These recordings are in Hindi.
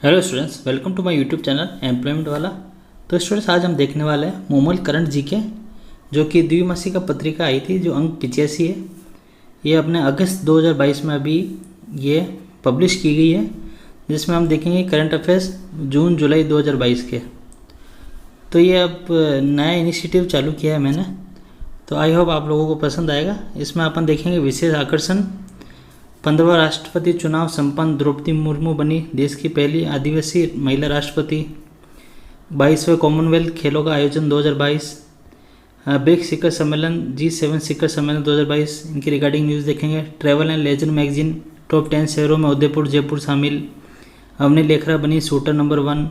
Hello students, welcome to my YouTube channel employment वाला। तो स्टूडेंट्स, आज हम देखने वाले हैं मूमल करंट जीके, जो कि द्विमासिक का पत्रिका आई थी, जो अंक 85 है। ये अपने अगस्त 2022 में अभी ये पब्लिश की गई है, जिसमें हम देखेंगे करंट अफेयर्स जून जुलाई 2022 के। तो ये अब नया इनिशिएटिव चालू किया है मैंने, तो आई होप आप लोगों को पसंद आएगा। इसमें अपन देखेंगे विशेष आकर्षण 15वां राष्ट्रपति चुनाव संपन्न, द्रौपदी मुर्मू बनी देश की पहली आदिवासी महिला राष्ट्रपति। 22वें कॉमनवेल्थ खेलों का आयोजन 2022, ब्रिक्स शिखर सम्मेलन G7 शिखर सम्मेलन 2022, इनकी रिगार्डिंग न्यूज़ देखेंगे। Travel and leisure magazine top 10 शहरों में उदयपुर जयपुर शामिल। अवनी लेखरा बनी शूटर नंबर 1।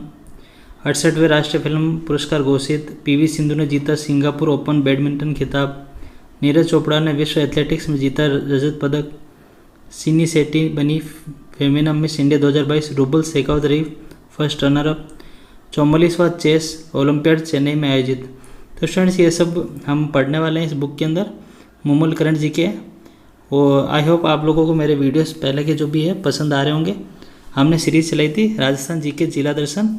68वें राष्ट्रीय फिल्म पुरस्कार घोषित। PV सिंधु ने जीता सिंगापुर ओपन बैडमिंटन खिताब। नीरज चोपड़ा ने विश्व एथलेटिक्स में जीता रजत पदक। सिनी सेट्टी बनी Femina Miss India 2022। Rubal Shekhawat रही फर्स्ट रनर अप। 44वां चेस ओलंपियाड चेन्नई में आयोजित। तो स्टूडेंट्स, ये सब हम पढ़ने वाले हैं इस बुक के अंदर, मूमल करंट जी के। और आई होप आप लोगों को मेरे वीडियोस पहले के जो भी है पसंद आ रहे होंगे। हमने सीरीज़ चलाई थी राजस्थान जी के जिला दर्शन,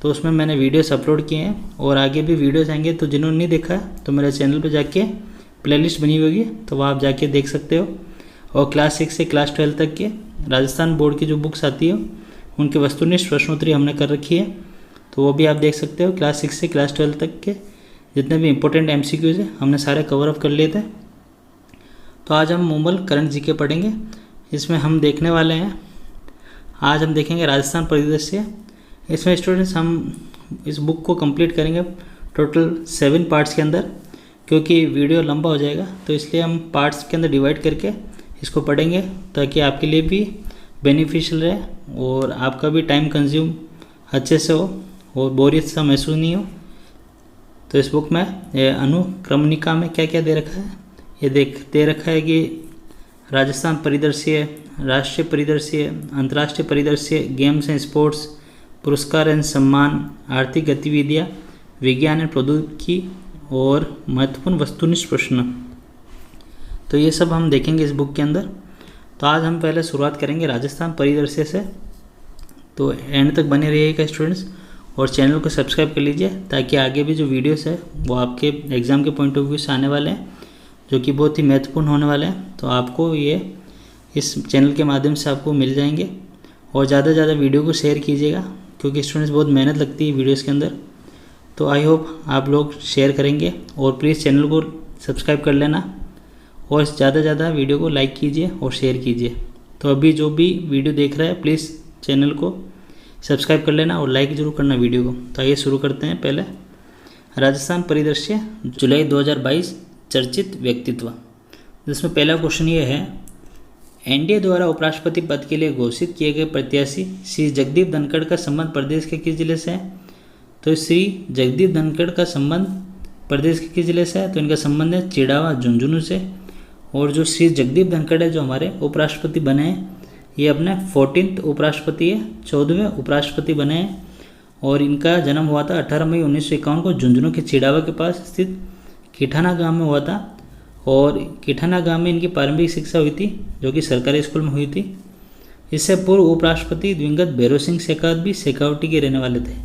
तो उसमें मैंने वीडियोस अपलोड किए हैं और आगे भी वीडियोस आएंगे। तो जिन्होंने नहीं देखा तो मेरे चैनल पर जाके प्लेलिस्ट बनी हुई होगी, तो वहाँ आप जाके देख सकते हो। और क्लास 6 से क्लास 12 तक के राजस्थान बोर्ड की जो बुक्स आती है उनके वस्तुनिष्ठ प्रश्नोत्तरी हमने कर रखी है, तो वो भी आप देख सकते हो। क्लास 6 से क्लास 12 तक के जितने भी इंपॉर्टेंट MCQs है हमने सारे कवर अप कर लिए थे। तो आज हम मूमल करंट जीके पढ़ेंगे। इसमें हम देखने वाले हैं, आज हम देखेंगे राजस्थान परिदृश्य। इसमें स्टूडेंट्स हम इस बुक को कंप्लीट करेंगे टोटल 7 पार्ट्स के अंदर, क्योंकि वीडियो लंबा हो जाएगा, तो इसलिए हम पार्ट्स के अंदर डिवाइड करके इसको पढ़ेंगे, ताकि आपके लिए भी बेनिफिशियल रहे और आपका भी टाइम कंज्यूम अच्छे से हो और बोरियत सा महसूस नहीं हो। तो इस बुक में अनुक्रमणिका में क्या क्या दे रखा है, ये दे रखा है कि राजस्थान परिदृश्य, राष्ट्रीय परिदृश्य, अंतर्राष्ट्रीय परिदृश्य, गेम्स एंड स्पोर्ट्स, पुरस्कार एंड सम्मान, आर्थिक गतिविधियाँ, विज्ञान एंड प्रौद्योगिकी और महत्वपूर्ण वस्तुनिष्ठ प्रश्न। तो ये सब हम देखेंगे इस बुक के अंदर। तो आज हम पहले शुरुआत करेंगे राजस्थान परिदृश्य से, तो एंड तक बने रहिएगा स्टूडेंट्स, और चैनल को सब्सक्राइब कर लीजिए, ताकि आगे भी जो वीडियोस है वो आपके एग्ज़ाम के पॉइंट ऑफ व्यू से आने वाले हैं, जो कि बहुत ही महत्वपूर्ण होने वाले हैं। तो आपको ये इस चैनल के माध्यम से आपको मिल जाएंगे। और ज़्यादा से ज़्यादा वीडियो को शेयर कीजिएगा, क्योंकि स्टूडेंट्स बहुत मेहनत लगती है वीडियोज़ के अंदर। तो आई होप आप लोग शेयर करेंगे, और प्लीज़ चैनल को सब्सक्राइब कर लेना, और ज़्यादा से ज़्यादा वीडियो को लाइक कीजिए और शेयर कीजिए। तो अभी जो भी वीडियो देख रहा है प्लीज़ चैनल को सब्सक्राइब कर लेना और लाइक ज़रूर करना वीडियो को। तो आइए शुरू करते हैं। पहले राजस्थान परिदृश्य जुलाई 2022 चर्चित व्यक्तित्व, जिसमें पहला क्वेश्चन ये है, NDA द्वारा उपराष्ट्रपति पद के लिए घोषित किए गए प्रत्याशी श्री जगदीप धनखड़ का संबंध प्रदेश के किस जिले से है? तो श्री जगदीप धनखड़ का संबंध प्रदेश के किस जिले से है? तो इनका संबंध है चिड़ावा झुंझुनू से। और जो श्री जगदीप धनखड़ है, जो हमारे उपराष्ट्रपति बने हैं, ये अपने 14th उपराष्ट्रपति है, 14वें उपराष्ट्रपति बने हैं। और इनका जन्म हुआ था 18 मई 1951 को झुंझुनू के चिड़ावा के पास स्थित किठाना गांव में हुआ था। और किठाना गांव में इनकी प्रारंभिक शिक्षा हुई थी, जो कि सरकारी स्कूल में हुई थी। इससे पूर्व उपराष्ट्रपति दिवंगत भैरव सिंह शेखावत भी शेखावटी के रहने वाले थे।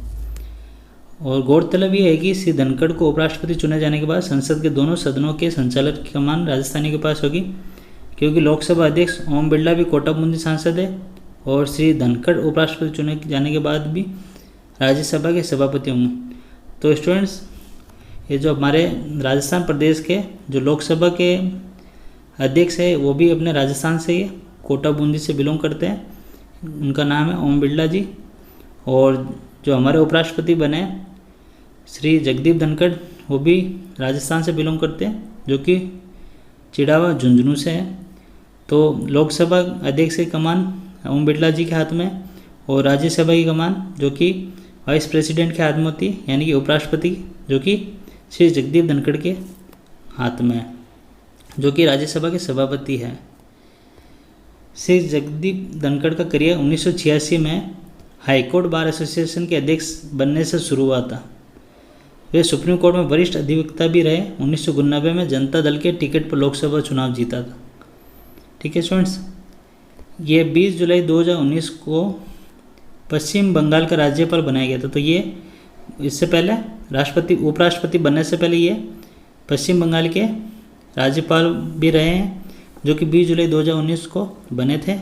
और गौरतलब ये है कि श्री धनखड़ को उपराष्ट्रपति चुने जाने के बाद संसद के दोनों सदनों के संचालन की कमान राजस्थानी के पास होगी, क्योंकि लोकसभा अध्यक्ष ओम बिरला भी कोटा बूंदी सांसद है, और श्री धनखड़ उपराष्ट्रपति चुने जाने के बाद भी राज्यसभा के सभापति होंगे। तो स्टूडेंट्स, ये जो हमारे राजस्थान प्रदेश के जो लोकसभा के अध्यक्ष है वो भी अपने राजस्थान से ही कोटा बूंदी से बिलोंग करते हैं। उनका नाम है ओम बिरला जी। और जो हमारे उपराष्ट्रपति बने श्री जगदीप धनखड़, वो भी राजस्थान से बिलोंग करते हैं, जो कि चिड़ावा झुंझुनू से है। तो लोकसभा अध्यक्ष की कमान ओम बिरला जी के हाथ में, और राज्यसभा की कमान जो कि वाइस प्रेसिडेंट के हाथ में होती है, यानी कि उपराष्ट्रपति, जो कि श्री जगदीप धनखड़ के हाथ में है, जो कि राज्यसभा के सभापति हैं। श्री जगदीप धनखड़ का करियर 1986 में हाईकोर्ट बार एसोसिएशन के अध्यक्ष बनने से शुरू हुआ था। वे सुप्रीम कोर्ट में वरिष्ठ अधिवक्ता भी रहे। 1999 में जनता दल के टिकट पर लोकसभा चुनाव जीता था। ठीक है स्टूडेंट्स, ये 20 जुलाई 2019 को पश्चिम बंगाल का राज्यपाल बनाया गया था। तो ये इससे पहले राष्ट्रपति उपराष्ट्रपति बनने से पहले ये पश्चिम बंगाल के राज्यपाल भी रहे हैं, जो कि 20 जुलाई 2019 को बने थे।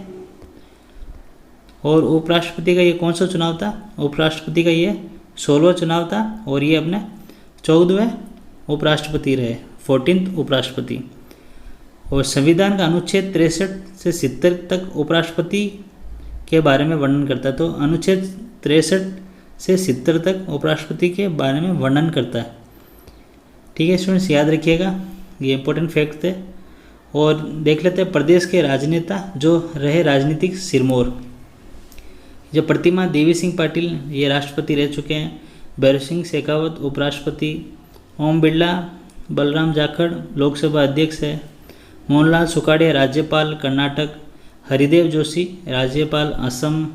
और उपराष्ट्रपति का ये कौन सा चुनाव था? उपराष्ट्रपति का ये 16वां चुनाव था और ये अपने 14वें उपराष्ट्रपति रहे, 14th उपराष्ट्रपति। और संविधान का अनुच्छेद 63 से 70 तक उपराष्ट्रपति के बारे में वर्णन करता है। तो अनुच्छेद 63 से 70 तक उपराष्ट्रपति के बारे में वर्णन करता है। ठीक है स्टूडेंट्स, याद रखिएगा, ये इंपॉर्टेंट फैक्ट थे। और देख लेते हैं प्रदेश के राजनेता जो रहे राजनीतिक सिरमौर। जो प्रतिमा देवी सिंह पाटिल ये राष्ट्रपति रह चुके हैं, भैरव सिंह शेखावत उपराष्ट्रपति, ओम बिरला, बलराम जाखड़ लोकसभा अध्यक्ष है, मोहनलाल सुखाड़िया राज्यपाल कर्नाटक, हरिदेव जोशी राज्यपाल असम,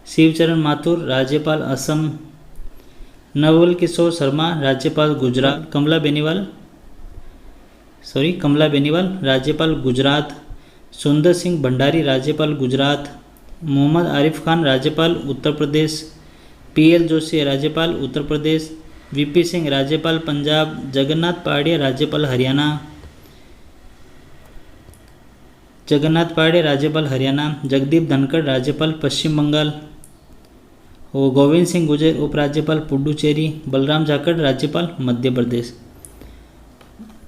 शिवचरण माथुर राज्यपाल असम, नवल किशोर शर्मा राज्यपाल गुजरात, कमला बेनीवाल राज्यपाल गुजरात, सुंदर सिंह भंडारी राज्यपाल गुजरात, मोहम्मद आरिफ खान राज्यपाल उत्तर प्रदेश, PL जोशी राज्यपाल उत्तर प्रदेश, VP सिंह राज्यपाल पंजाब, जगन्नाथ पहाड़िया राज्यपाल हरियाणा, जगदीप धनखड़ राज्यपाल पश्चिम बंगाल, और गोविंद सिंह गुर्जर उपराज्यपाल पुडुचेरी, बलराम जाखड़ राज्यपाल मध्य प्रदेश।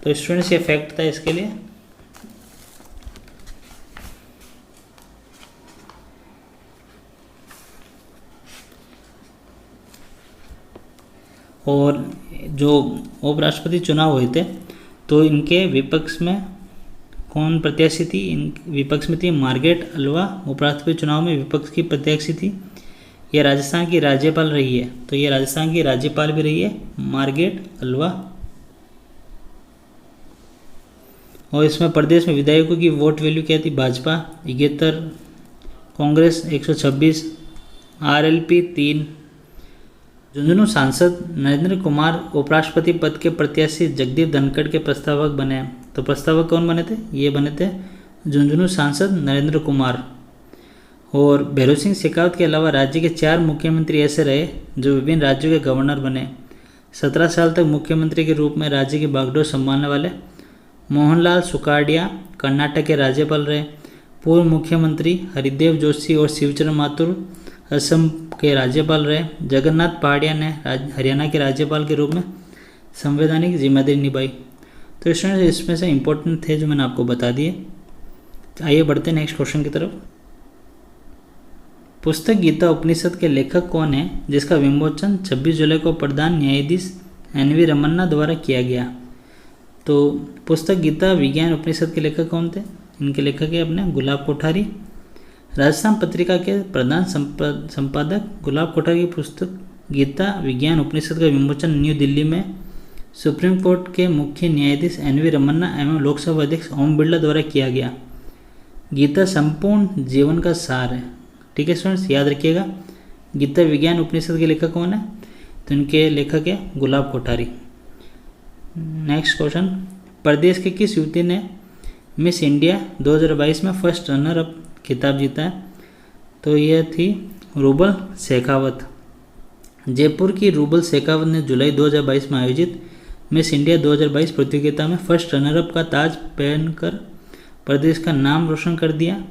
तो स्टूडेंट्स ये फैक्ट था इसके लिए। और जो उपराष्ट्रपति चुनाव हुए थे तो इनके विपक्ष में कौन प्रत्याशी थी? इन विपक्ष में थी मार्गरेट अल्वा। उपराष्ट्रपति चुनाव में विपक्ष की प्रत्याशी थी, ये राजस्थान की राज्यपाल रही है। तो ये राजस्थान की राज्यपाल भी रही है मार्गरेट अल्वा। और इसमें प्रदेश में विधायकों की वोट वैल्यू क्या थी? भाजपा 71, कांग्रेस 126, RLP 3। झुंझुनू सांसद नरेंद्र कुमार उपराष्ट्रपति पद के प्रत्याशी जगदीप धनखड़ के प्रस्तावक बने। तो प्रस्तावक कौन बने थे? ये बने थे झुंझुनू सांसद नरेंद्र कुमार। और भैरव सिंह शेखावत के अलावा राज्य के 4 मुख्यमंत्री ऐसे रहे जो विभिन्न राज्यों के गवर्नर बने। 17 साल तक मुख्यमंत्री के रूप में राज्य की बागडोर संभालने वाले मोहनलाल सुखाड़िया कर्नाटक के राज्यपाल रहे। पूर्व मुख्यमंत्री हरिदेव जोशी और शिवचरण माथुर असम के राज्यपाल रहे। जगन्नाथ पहाड़िया ने हरियाणा के राज्यपाल के रूप में संवैधानिक जिम्मेदारी निभाई। तो स्टूडेंट्स इसमें से इम्पोर्टेंट थे जो मैंने आपको बता दिए। आइए बढ़ते हैं नेक्स्ट क्वेश्चन की तरफ। पुस्तक गीता उपनिषद के लेखक कौन है जिसका विमोचन 26 जुलाई को प्रधान न्यायाधीश NV रमन्ना द्वारा किया गया? तो पुस्तक गीता विज्ञान उपनिषद के लेखक कौन थे? इनके लेखक है अपने गुलाब कोठारी। राजस्थान पत्रिका के प्रधान संपादक गुलाब कोठारी की पुस्तक गीता विज्ञान उपनिषद का विमोचन न्यू दिल्ली में सुप्रीम कोर्ट के मुख्य न्यायाधीश NV रमन्ना एवं लोकसभा अध्यक्ष ओम बिरला द्वारा किया गया। गीता संपूर्ण जीवन का सार है। ठीक है स्टूडेंट्स, याद रखिएगा। गीता विज्ञान उपनिषद के लेखक कौन है? तो इनके लेखक है गुलाब कोठारी। नेक्स्ट क्वेश्चन, प्रदेश के किस युवती ने मिस इंडिया 2022 में फर्स्ट रनर अप खिताब जीता है? तो यह थी रूबल शेखावत। जयपुर की रूबल शेखावत ने जुलाई 2022 में आयोजित मिस इंडिया 2022 प्रतियोगिता में फर्स्ट रनर अप का ताज पहनकर प्रदेश का नाम रोशन कर दिया।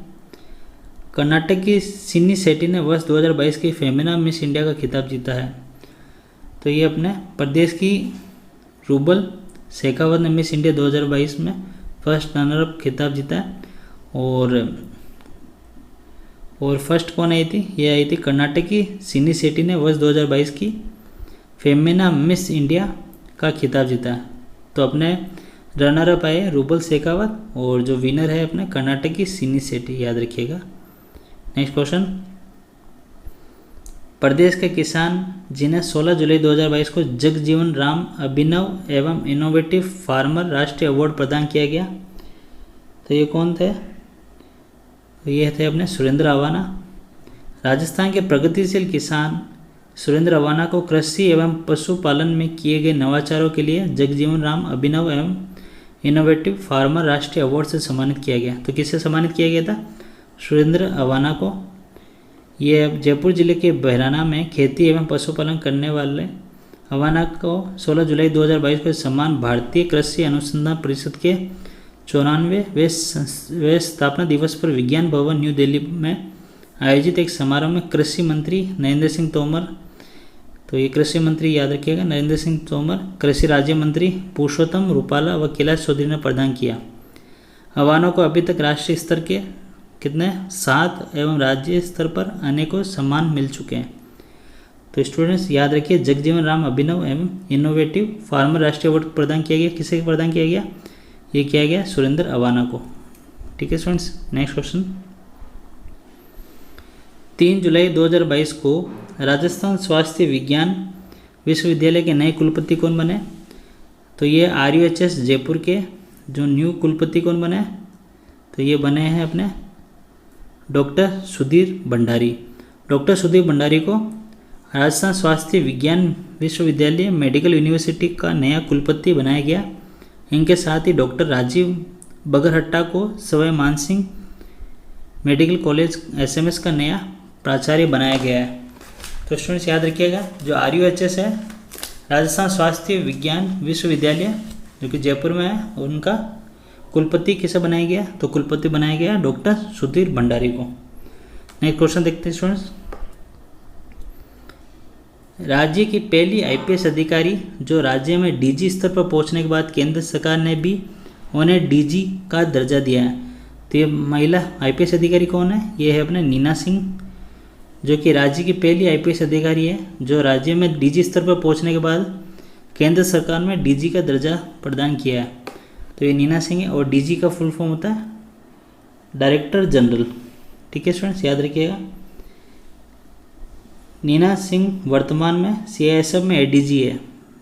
कर्नाटक की सिन्नी शेट्टी ने वर्ष 2022 की फेमिना मिस इंडिया का खिताब जीता है। तो ये अपने प्रदेश की रूबल शेखावत ने मिस इंडिया 2022 में फर्स्ट रनर अप खिताब जीता है। और फर्स्ट कौन आई थी? ये आई थी कर्नाटक की सिन्नी शेट्टी ने वर्ष 2022 की फेमिना मिस इंडिया का खिताब जीता है। तो अपने रनर अप आए रूबल शेखावत और जो विनर है अपने कर्नाटक की सिन्नी शेट्टी, याद रखिएगा। नेक्स्ट क्वेश्चन, प्रदेश के किसान जिन्हें 16 जुलाई 2022 को जगजीवन राम अभिनव एवं इनोवेटिव फार्मर राष्ट्रीय अवार्ड प्रदान किया गया, तो ये कौन थे? तो ये थे अपने सुरेंद्र अवाना। राजस्थान के प्रगतिशील किसान सुरेंद्र अवाना को कृषि एवं पशुपालन में किए गए नवाचारों के लिए जगजीवन राम अभिनव एवं इनोवेटिव फार्मर राष्ट्रीय अवार्ड से सम्मानित किया गया। तो किससे सम्मानित किया गया था? सुरेंद्र अवाना को। ये जयपुर जिले के बहराना में खेती एवं पशुपालन करने वाले अवाना को 16 जुलाई 2022 को सम्मान भारतीय कृषि अनुसंधान परिषद के 94वें स्थापना दिवस पर विज्ञान भवन न्यू दिल्ली में आयोजित एक समारोह में कृषि मंत्री नरेंद्र सिंह तोमर, तो ये कृषि मंत्री याद रखिएगा नरेंद्र सिंह तोमर, कृषि राज्य मंत्री पुरुषोत्तम रूपाला व कैलाश चौधरी ने प्रदान किया। अवानों को अभी तक राष्ट्रीय स्तर के कितने 7 एवं राज्य स्तर पर अनेकों सम्मान मिल चुके हैं। तो स्टूडेंट्स याद रखिए जगजीवन राम अभिनव एवं इनोवेटिव फार्मर राष्ट्रीय अवार्ड प्रदान किया गया। किसे प्रदान किया गया? ये किया गया सुरेंद्र अवाना को। ठीक है स्टूडेंट्स, नेक्स्ट क्वेश्चन। 3 जुलाई 2022 को राजस्थान स्वास्थ्य विज्ञान विश्वविद्यालय के नए कुलपति कौन बने? तो ये RUHS जयपुर के जो न्यू कुलपति कौन बने? तो ये बने हैं अपने डॉक्टर सुधीर भंडारी। डॉक्टर सुधीर भंडारी को राजस्थान स्वास्थ्य विज्ञान विश्वविद्यालय मेडिकल यूनिवर्सिटी का नया कुलपति बनाया गया। इनके साथ ही डॉक्टर राजीव बगरहट्टा को Sawai Mansingh medical college SMS का नया प्राचार्य बनाया गया है। तो स्टूडेंट्स याद रखिएगा जो RUHS है राजस्थान स्वास्थ्य विज्ञान विश्वविद्यालय जो कि जयपुर में है, उनका कुलपति किसे बनाया गया? तो कुलपति बनाया गया डॉक्टर सुधीर भंडारी को। नेक्स्ट क्वेश्चन देखते हैं स्टूडेंट्स। राज्य की पहली IPS अधिकारी जो राज्य में DG स्तर पर पहुंचने के बाद केंद्र सरकार ने भी उन्हें DG का दर्जा दिया है। तो ये महिला IPS अधिकारी कौन है? ये है अपने नीना सिंह, जो कि राज्य की पहली IPS अधिकारी है जो राज्य में DG स्तर पर पहुंचने के बाद केंद्र सरकार में DG का दर्जा प्रदान किया है। तो ये नीना सिंह है और DG का फुल फॉर्म होता है डायरेक्टर जनरल। ठीक है स्टूडेंट्स, याद रखिएगा। नीना सिंह वर्तमान में CISF में ADG है।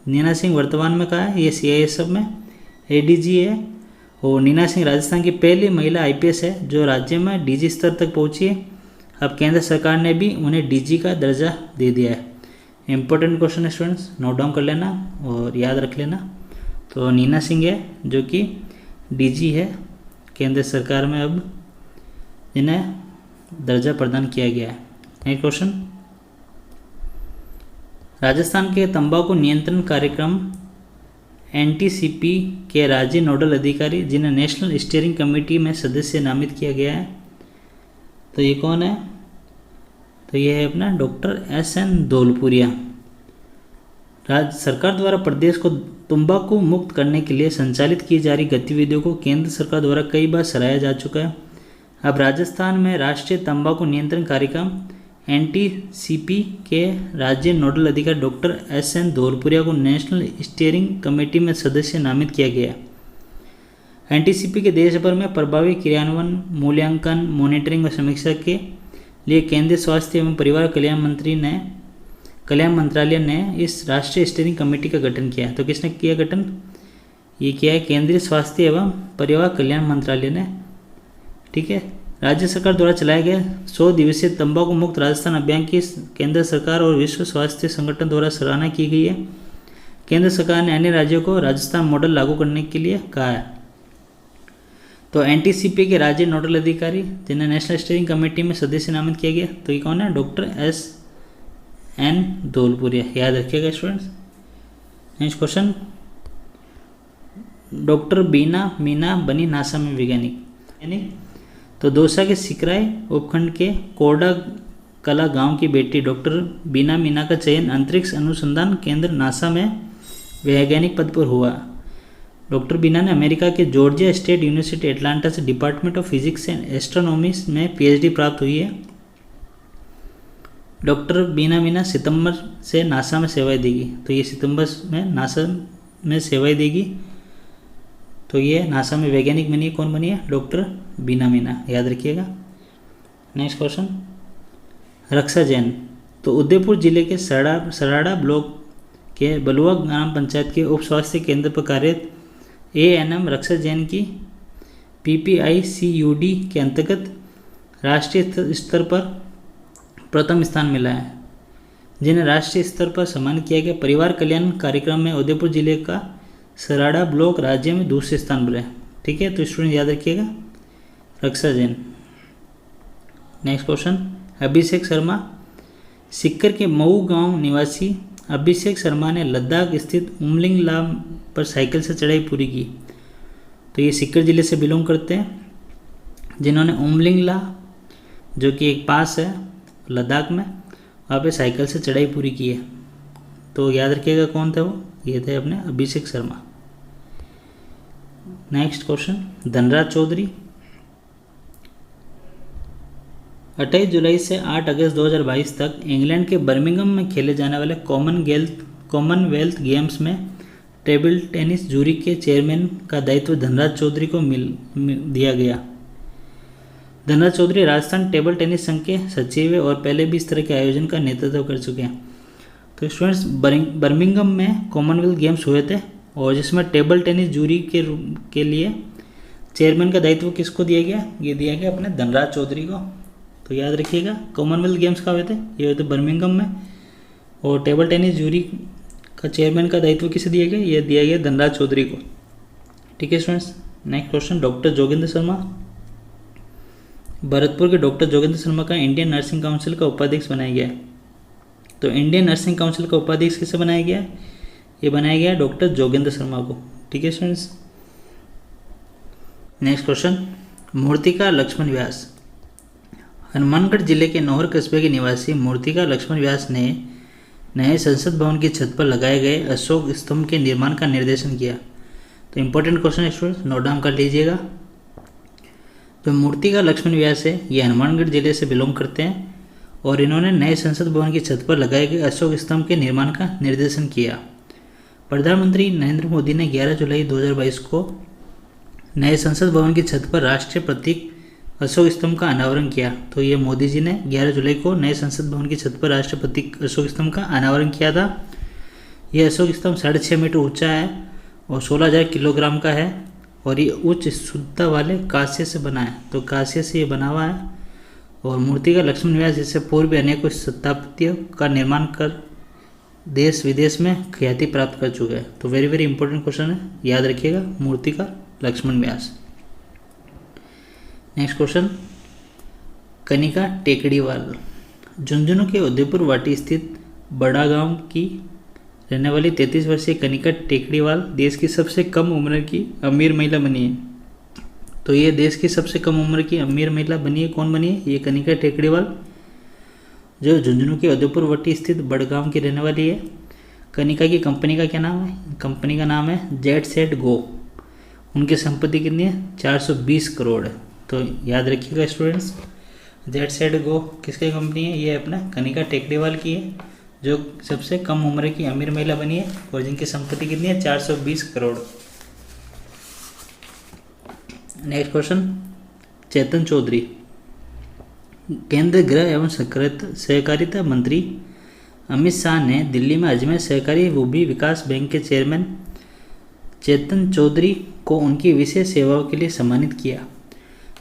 नीना सिंह वर्तमान में कहा है? ये CISF में ADG है। और नीना सिंह राजस्थान की पहली महिला IPS है जो राज्य में DG स्तर तक पहुंची है। अब केंद्र सरकार ने भी उन्हें DG का दर्जा दे दिया है। इम्पोर्टेंट क्वेश्चन है स्टूडेंट्स, नोट डाउन कर लेना और याद रख लेना। तो नीना सिंह है जो कि DG है केंद्र सरकार में, अब इन्हें दर्जा प्रदान किया गया है। Next question. राजस्थान के तंबाकू नियंत्रण कार्यक्रम NTCP के राज्य नोडल अधिकारी जिन्हें नेशनल स्टीयरिंग कमेटी में सदस्य नामित किया गया है, तो ये कौन है? तो ये है अपना डॉक्टर SN धौलपुरिया। राज्य सरकार द्वारा प्रदेश को तंबाकू मुक्त करने के लिए संचालित की जा रही गतिविधियों को केंद्र सरकार द्वारा कई बार सराहा जा चुका है। अब राजस्थान में राष्ट्रीय तंबाकू नियंत्रण कार्यक्रम NTCP के राज्य नोडल अधिकारी डॉक्टर SN धौलपुरिया को नेशनल स्टीयरिंग कमेटी में सदस्य नामित किया गया। NTCP के देश भर में प्रभावी क्रियान्वयन, मूल्यांकन, मॉनिटरिंग और समीक्षा के लिए केंद्रीय स्वास्थ्य एवं परिवार कल्याण मंत्रालय ने इस राष्ट्रीय स्टीयरिंग कमेटी का गठन किया। तो किसने किया गठन? ये किया है केंद्रीय स्वास्थ्य एवं परिवार कल्याण मंत्रालय ने। ठीक है, राज्य सरकार द्वारा चलाए गए 100 दिवसीय तंबाकू मुक्त राजस्थान अभियान की केंद्र सरकार और विश्व स्वास्थ्य संगठन द्वारा सराहना की गई है। केंद्र सरकार ने अन्य राज्यों को राजस्थान मॉडल लागू करने के लिए कहा है। तो NTCP के राज्य नोडल अधिकारी जिन्हें नेशनल स्टीयरिंग कमेटी में सदस्य नामित किया गया, तो ये कौन है? Doctor SN Dhaulpuriya. याद रखिएगा students. Next question. Doctor Beena Meena बनी नासा में वैज्ञानिक। तो दौसा के सिकराय उपखंड के कोरडा कला गांव की बेटी डॉक्टर बीना मीना का चयन अंतरिक्ष अनुसंधान केंद्र नासा में वैज्ञानिक पद पर हुआ। डॉक्टर बीना ने अमेरिका के जॉर्जिया स्टेट यूनिवर्सिटी एटलांटा से department of physics and astronomy में PhD प्राप्त हुई है। डॉक्टर बीना मीना सितंबर से नासा में सेवाएं देगी। तो ये सितंबर में नासा में सेवाएं देगी। तो ये नासा में वैज्ञानिक बनी है। कौन बनी है? डॉक्टर बीना मीना। याद रखिएगा। Next question. रक्षा जैन। तो उदयपुर जिले के सराड़ा ब्लॉक के बलुआ ग्राम पंचायत के उप स्वास्थ्य केंद्र पर कार्यरत ANM रक्षा जैन की PPICUD के अंतर्गत राष्ट्रीय स्तर पर प्रथम स्थान मिला है, जिन्हें राष्ट्रीय स्तर पर सम्मानित किया गया। परिवार कल्याण कार्यक्रम में उदयपुर जिले का सराड़ा ब्लॉक राज्य में दूसरे स्थान पर है। ठीक है, तो स्टूडेंट याद रखिएगा रक्षा जैन। Next question. अभिषेक शर्मा। सिक्कर के मऊ गांव निवासी अभिषेक शर्मा ने लद्दाख स्थित उमलिंग ला पर साइकिल से चढ़ाई पूरी की। तो ये सिक्कर जिले से बिलोंग करते हैं, जिन्होंने उमलिंग ला जो कि एक पास है लद्दाख में, वहाँ पे साइकिल से चढ़ाई पूरी की है। तो याद रखिएगा कौन था वो, ये थे अपने अभिषेक शर्मा। Next question, Dhanraj Chaudhary. 28 जुलाई से 8 अगस्त 2022 तक इंग्लैंड के बर्मिंघम में खेले जाने वाले कॉमनवेल्थ गेम्स में टेबल टेनिस जूरी के चेयरमैन का दायित्व धनराज चौधरी को दिया गया। धनराज चौधरी राजस्थान टेबल टेनिस संघ के सचिव और पहले भी इस तरह के आयोजन का नेतृत्व कर चुके हैं। तो स्टूडेंट्स, बर्मिंघम में कॉमनवेल्थ गेम्स हुए थे और जिसमें टेबल टेनिस जूरी के लिए चेयरमैन का दायित्व किसको दिया गया, ये दिया गया अपने धनराज चौधरी को। तो याद रखिएगा कॉमनवेल्थ गेम्स कहाँ हुए थे, ये हुए थे बर्मिंघम में, और टेबल टेनिस जूरी का चेयरमैन का दायित्व किसे दिया गया, ये दिया गया धनराज चौधरी को। ठीक है students. Next question, doctor Jogendra Sharma. Bharatpur के डॉक्टर जोगेंद्र शर्मा का इंडियन नर्सिंग काउंसिल का उपाध्यक्ष बनाया गया है। तो इंडियन नर्सिंग काउंसिल का उपाध्यक्ष किसे बनाया गया, ये बनाया गया डॉक्टर जोगेंद्र शर्मा को। ठीक है स्टूडेंट्स। नेक्स्ट क्वेश्चन, मूर्तिकार लक्ष्मण व्यास। हनुमानगढ़ जिले के नौहर कस्बे के निवासी मूर्तिकार लक्ष्मण व्यास ने नए संसद भवन की छत पर लगाए गए अशोक स्तंभ के निर्माण का निर्देशन किया। तो इंपॉर्टेंट क्वेश्चन है स्टूडेंट्स, नोट डाउन कर लीजिएगा। जो मूर्तिकार लक्ष्मण व्यास है ये हनुमानगढ़ जिले से बिलोंग करते हैं और इन्होंने नए संसद भवन की छत पर लगाए गए अशोक स्तंभ के निर्माण का निर्देशन किया। प्रधानमंत्री नरेंद्र मोदी ने 11 जुलाई 2022 को नए संसद भवन की छत पर राष्ट्रीय प्रतीक अशोक स्तंभ का अनावरण किया। तो ये मोदी जी ने 11 जुलाई को नए संसद भवन की छत पर राष्ट्रीय प्रतीक अशोक स्तंभ का अनावरण किया था। यह अशोक स्तंभ 6.5 मीटर ऊंचा है और 16,000 किलोग्राम का है और ये उच्च शुद्धता वाले कांस्य से बना है। तो कांस्य से ये बना हुआ है और मूर्तिकार लक्ष्मण व्यास इससे पूर्व भी अनेकों स्थापत्यों का निर्माण कर देश विदेश में ख्याति प्राप्त कर चुके हैं। तो वेरी वेरी इंपॉर्टेंट क्वेश्चन है, याद रखिएगा मूर्तिकार लक्ष्मण व्यास। Next question, Kanika Tekriwal. झुंझुनू के उदयपुर वाटी स्थित बड़ा गांव की रहने वाली 33 वर्षीय कनिका टेकड़ीवाल देश की सबसे कम उम्र की अमीर महिला बनी है। तो ये देश की सबसे कम उम्र की अमीर महिला बनी है। कौन बनी है, ये कनिका टेकड़ीवाल जो झुंझुनू के उदयपुर वाटी स्थित बड़गांव की रहने वाली है। कनिका की कंपनी का क्या नाम है, कंपनी का नाम है जेट सेट गो। उनकी संपत्ति कितनी है, 420 करोड़ है। तो याद रखिएगा स्टूडेंट्स, जेट सेट गो किसकी कंपनी है, ये अपना कनिका टेकड़ीवाल की है जो सबसे कम उम्र की अमीर महिला बनी है और जिनकी संपत्ति कितनी है, 420 करोड़। नेक्स्ट क्वेश्चन, चेतन चौधरी। केंद्रीय गृह एवं सहकारिता मंत्री अमित शाह ने दिल्ली में अजमेर सहकारी भूमि विकास बैंक के चेयरमैन चेतन चौधरी को उनकी विशेष सेवाओं के लिए सम्मानित किया।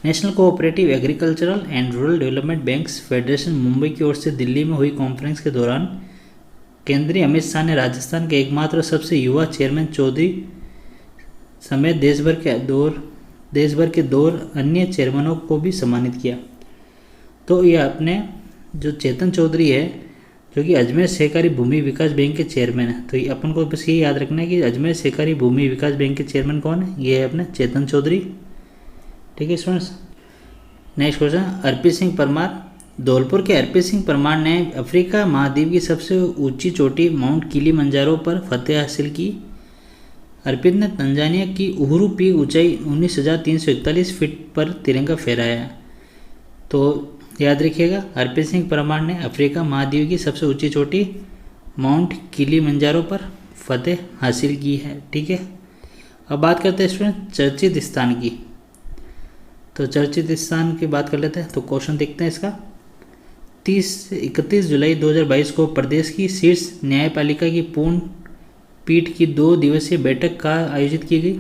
National cooperative agricultural and rural development banks federation Mumbai की ओर से दिल्ली में हुई कॉन्फ्रेंस के दौरान केंद्रीय अमित शाह ने राजस्थान के एकमात्र सबसे युवा चेयरमैन चौधरी समेत देश भर के दो अन्य चेयरमैनों को भी सम्मानित किया। तो ये अपने जो चेतन चौधरी है जो कि अजमेर सहकारी भूमि विकास बैंक के चेयरमैन है। तो ये अपन को बस ये याद रखना है कि अजमेर सहकारी भूमि विकास बैंक के चेयरमैन कौन है, ये है अपने चेतन चौधरी। ठीक है स्टूडेंट्स। नेक्स्ट क्वेश्चन, अर्पित सिंह परमार। धौलपुर के अर्पित सिंह परमार ने अफ्रीका महाद्वीप की सबसे ऊंची चोटी माउंट किलीमंजारो पर फतेह हासिल की। अर्पित ने तंजानिया की उहुरु पीक ऊंचाई 19,341 फीट पर तिरंगा फहराया। तो याद रखिएगा अर्पित सिंह परमार ने अफ्रीका महाद्वीप की सबसे ऊंची चोटी माउंट किलीमंजारो पर फतेह हासिल की है। ठीक है, अब बात करते हैं स्टूडेंट चर्चित स्थान की। तो चर्चित स्थान की बात कर लेते हैं। तो क्वेश्चन देखते हैं इसका। 30 से 31 जुलाई 2022 को प्रदेश की शीर्ष न्यायपालिका की पूर्ण पीठ की 2 दिवसीय बैठक का आयोजित की गई।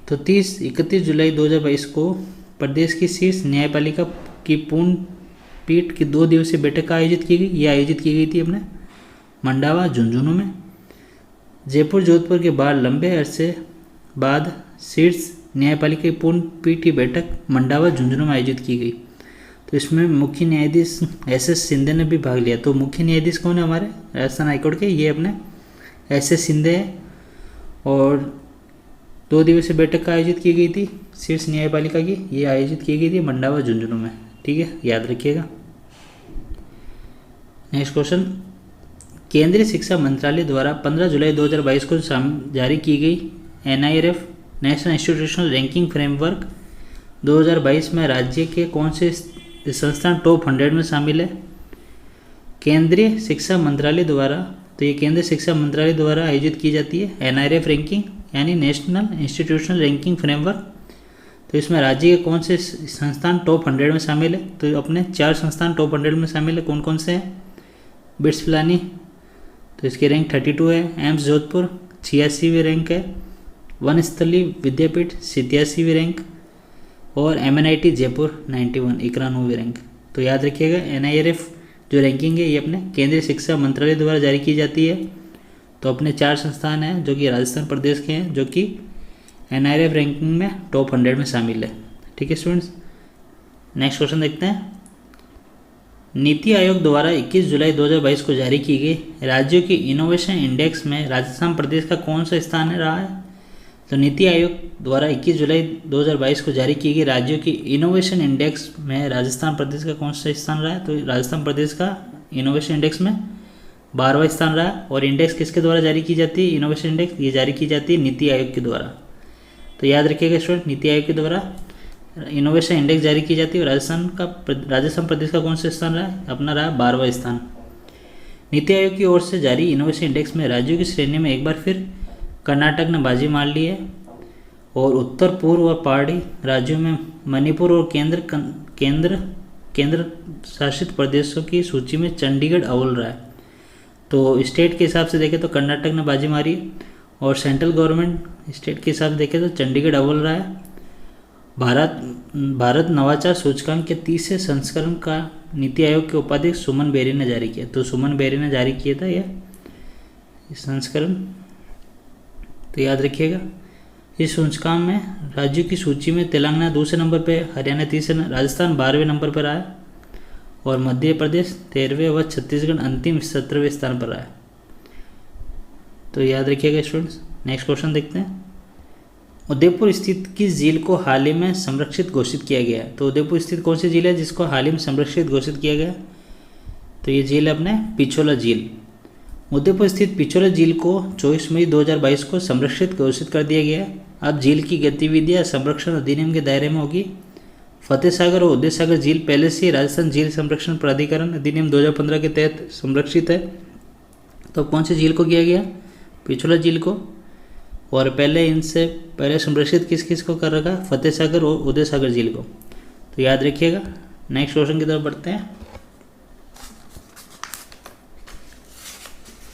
तो 31 जुलाई 2022 को प्रदेश की शीर्ष न्यायपालिका की पूर्ण पीठ की 2 दिवसीय बैठक का आयोजित की गई। ये आयोजित की गई थी अपने मंडावा झुंझुनू में। जयपुर जोधपुर के बाद लंबे अरसे बाद शीर्ष न्यायपालिका की पूर्ण पीठ की बैठक मंडावा झुंझुनू में आयोजित की गई। तो इसमें मुख्य न्यायाधीश एस शिंदे ने भी भाग लिया। तो मुख्य न्यायाधीश कौन है हमारे राजस्थान हाईकोर्ट के, ये अपने एस शिंदे है। और 2 दिवसीय बैठक आयोजित की गई थी शीर्ष न्यायपालिका की, ये आयोजित की गई थी मंडावा झुंझुनू में। ठीक है, याद रखिएगा। नेक्स्ट क्वेश्चन, केंद्रीय शिक्षा मंत्रालय द्वारा 15 जुलाई 2022 को जारी की गई NIRF national institutional ranking framework 2022 में राज्य के कौन से संस्थान टॉप 100 में शामिल है? केंद्रीय शिक्षा मंत्रालय द्वारा, तो ये केंद्रीय शिक्षा मंत्रालय द्वारा आयोजित की जाती है NIRF रैंकिंग यानी नेशनल इंस्टीट्यूशनल रैंकिंग फ्रेमवर्क। तो इसमें राज्य के कौन से संस्थान टॉप 100 में शामिल है? तो अपने 4 संस्थान टॉप 100 में शामिल है। कौन कौन से हैं? बिट्स पिलानी, तो इसकी रैंक 32 है। एम्स जोधपुर 86वीं रैंक है। वनस्थली विद्यापीठ 87वीं रैंक। और MNIT जयपुर 91 91वीं रैंक। तो याद रखिएगा NIRF जो रैंकिंग है ये अपने केंद्रीय शिक्षा मंत्रालय द्वारा जारी की जाती है। तो अपने 4 संस्थान हैं जो कि राजस्थान प्रदेश के हैं, जो कि NIRF रैंकिंग में टॉप 100 में शामिल है। ठीक है स्टूडेंट्स, नेक्स्ट क्वेश्चन देखते हैं। नीति आयोग द्वारा 21 जुलाई 2022 को जारी की गई राज्यों की इनोवेशन इंडेक्स में राजस्थान प्रदेश का कौन सा स्थान रहा है? तो नीति आयोग द्वारा 21 जुलाई 2022 को जारी की गई राज्यों की इनोवेशन इंडेक्स में राजस्थान प्रदेश का कौन सा स्थान रहा है? तो राजस्थान प्रदेश का इनोवेशन इंडेक्स में 12वां स्थान रहा है। और इंडेक्स किसके द्वारा जारी की जाती है? इनोवेशन इंडेक्स ये जारी की जाती है नीति आयोग के द्वारा। तो याद रखिएगा स्टूडेंट, नीति आयोग के द्वारा इनोवेशन इंडेक्स जारी की जाती है। राजस्थान प्रदेश का कौन सा स्थान रहा है? अपना रहा 12वां स्थान। नीति आयोग की ओर से जारी इनोवेशन इंडेक्स में राज्यों की श्रेणी में एक बार फिर कर्नाटक ने बाजी मार ली है। और उत्तर पूर्व और पहाड़ी राज्यों में मणिपुर और केंद्र शासित प्रदेशों की सूची में चंडीगढ़ अव्वल रहा है। तो स्टेट के हिसाब से देखें तो कर्नाटक ने बाजी मारी, और सेंट्रल गवर्नमेंट स्टेट के हिसाब से देखें तो चंडीगढ़ अव्वल रहा है। भारत नवाचार सूचकांक के 30वें संस्करण का नीति आयोग के उपाध्यक्ष सुमन बेरी ने जारी किया। तो सुमन बेरी ने जारी किया था यह संस्करण। तो याद रखिएगा, इस सूचकांक में राज्यों की सूची में तेलंगाना दूसरे नंबर पे, हरियाणा तीसरे, राजस्थान 12वें नंबर पर आया, और मध्य प्रदेश 13वें व छत्तीसगढ़ अंतिम 17वें स्थान पर आया। तो याद रखिएगा स्टूडेंट्स। नेक्स्ट क्वेश्चन देखते हैं। उदयपुर स्थित किस झील को हाल ही में संरक्षित घोषित किया गया है? तो उदयपुर स्थित कौन सी झील है जिसको हाल ही में संरक्षित घोषित किया गया? तो ये झील है अपने पिछोला झील। उदयपुर स्थित पिछोला झील को 24 मई 2022 को संरक्षित घोषित कर दिया गया है। अब झील की गतिविधियां संरक्षण अधिनियम के दायरे में होगी। फतेह सागर और उदय सागर झील पहले से राजस्थान झील संरक्षण प्राधिकरण अधिनियम 2015 के तहत संरक्षित है। तो कौन सी झील को किया गया? पिछोला झील को। और इनसे पहले संरक्षित किस किस को कर रखा? फतेह सागर और उदय सागर झील को। तो याद रखिएगा। नेक्स्ट क्वेश्चन की तरफ बढ़ते हैं।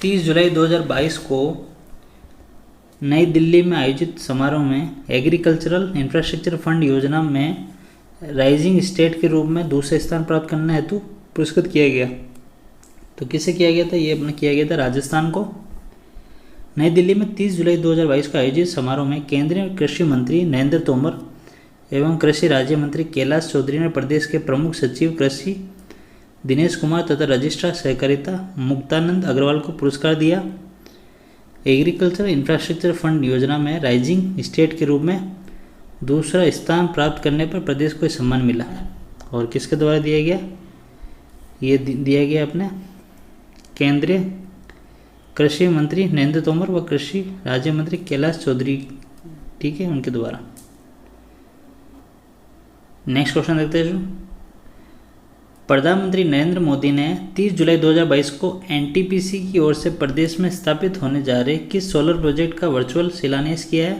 30 जुलाई 2022 को नई दिल्ली में आयोजित समारोह में एग्रीकल्चरल इंफ्रास्ट्रक्चर फंड योजना में राइजिंग स्टेट के रूप में दूसरे स्थान प्राप्त करने हेतु पुरस्कृत किया गया। तो किसे किया गया था? ये अपने किया गया था राजस्थान को। नई दिल्ली में 30 जुलाई 2022 को आयोजित समारोह में केंद्रीय कृषि मंत्री नरेंद्र तोमर एवं कृषि राज्य मंत्री कैलाश चौधरी ने प्रदेश के प्रमुख सचिव कृषि दिनेश कुमार तथा रजिस्ट्रार सहकारिता मुक्तानंद अग्रवाल को पुरस्कार दिया। एग्रीकल्चर इंफ्रास्ट्रक्चर फंड योजना में राइजिंग स्टेट के रूप में दूसरा स्थान प्राप्त करने पर प्रदेश को सम्मान मिला। और किसके द्वारा दिया गया? ये दिया गया अपने केंद्रीय कृषि मंत्री नरेंद्र तोमर व कृषि राज्य मंत्री कैलाश चौधरी, ठीक है, उनके द्वारा। नेक्स्ट क्वेश्चन देखते हैं। प्रधानमंत्री नरेंद्र मोदी ने 30 जुलाई 2022 को NTPC की ओर से प्रदेश में स्थापित होने जा रहे किस सोलर प्रोजेक्ट का वर्चुअल शिलान्यास किया है?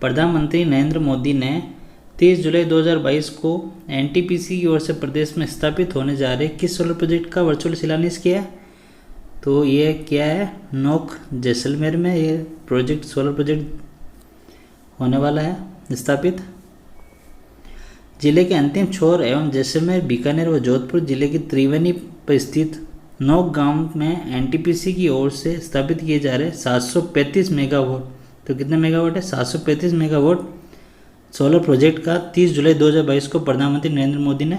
प्रधानमंत्री नरेंद्र मोदी ने 30 जुलाई 2022 को NTPC की ओर से प्रदेश में स्थापित होने जा रहे किस सोलर प्रोजेक्ट का वर्चुअल शिलान्यास किया है? तो ये क्या है? नोक जैसलमेर में ये प्रोजेक्ट सोलर प्रोजेक्ट होने वाला है स्थापित। जिले के अंतिम छोर एवं जैसलमेर, बीकानेर व जोधपुर जिले की त्रिवेणी पर स्थित नोक गांव में NTPC की ओर से स्थापित किए जा रहे 735 मेगावाट, तो कितने मेगावाट है? 735 मेगावाट सोलर प्रोजेक्ट का 30 जुलाई 2022 को प्रधानमंत्री नरेंद्र मोदी ने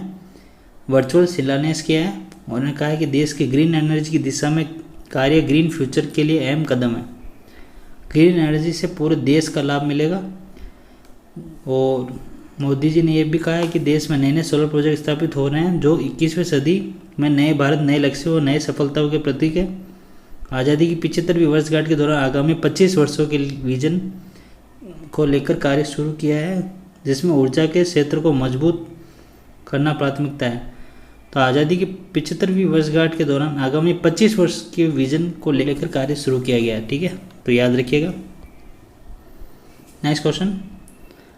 वर्चुअल शिलान्यास किया है। उन्होंने कहा है कि देश के ग्रीन एनर्जी की दिशा में कार्य ग्रीन फ्यूचर के लिए अहम कदम है। ग्रीन एनर्जी से पूरे देश का लाभ मिलेगा। और मोदी जी ने यह भी कहा है कि देश में नए नए सोलर प्रोजेक्ट स्थापित हो रहे हैं जो 21वीं सदी में नए भारत, नए लक्ष्यों और नए सफलताओं के प्रतीक है। आज़ादी की 75वीं वर्षगांठ के दौरान आगामी 25 वर्षों के विजन को लेकर कार्य शुरू किया है, जिसमें ऊर्जा के क्षेत्र को मजबूत करना प्राथमिकता है। तो आज़ादी की 75वीं वर्षगांठ के दौरान आगामी 25 वर्ष के विजन को लेकर कार्य शुरू किया गया है। ठीक है, तो याद रखिएगा। नेक्स्ट क्वेश्चन,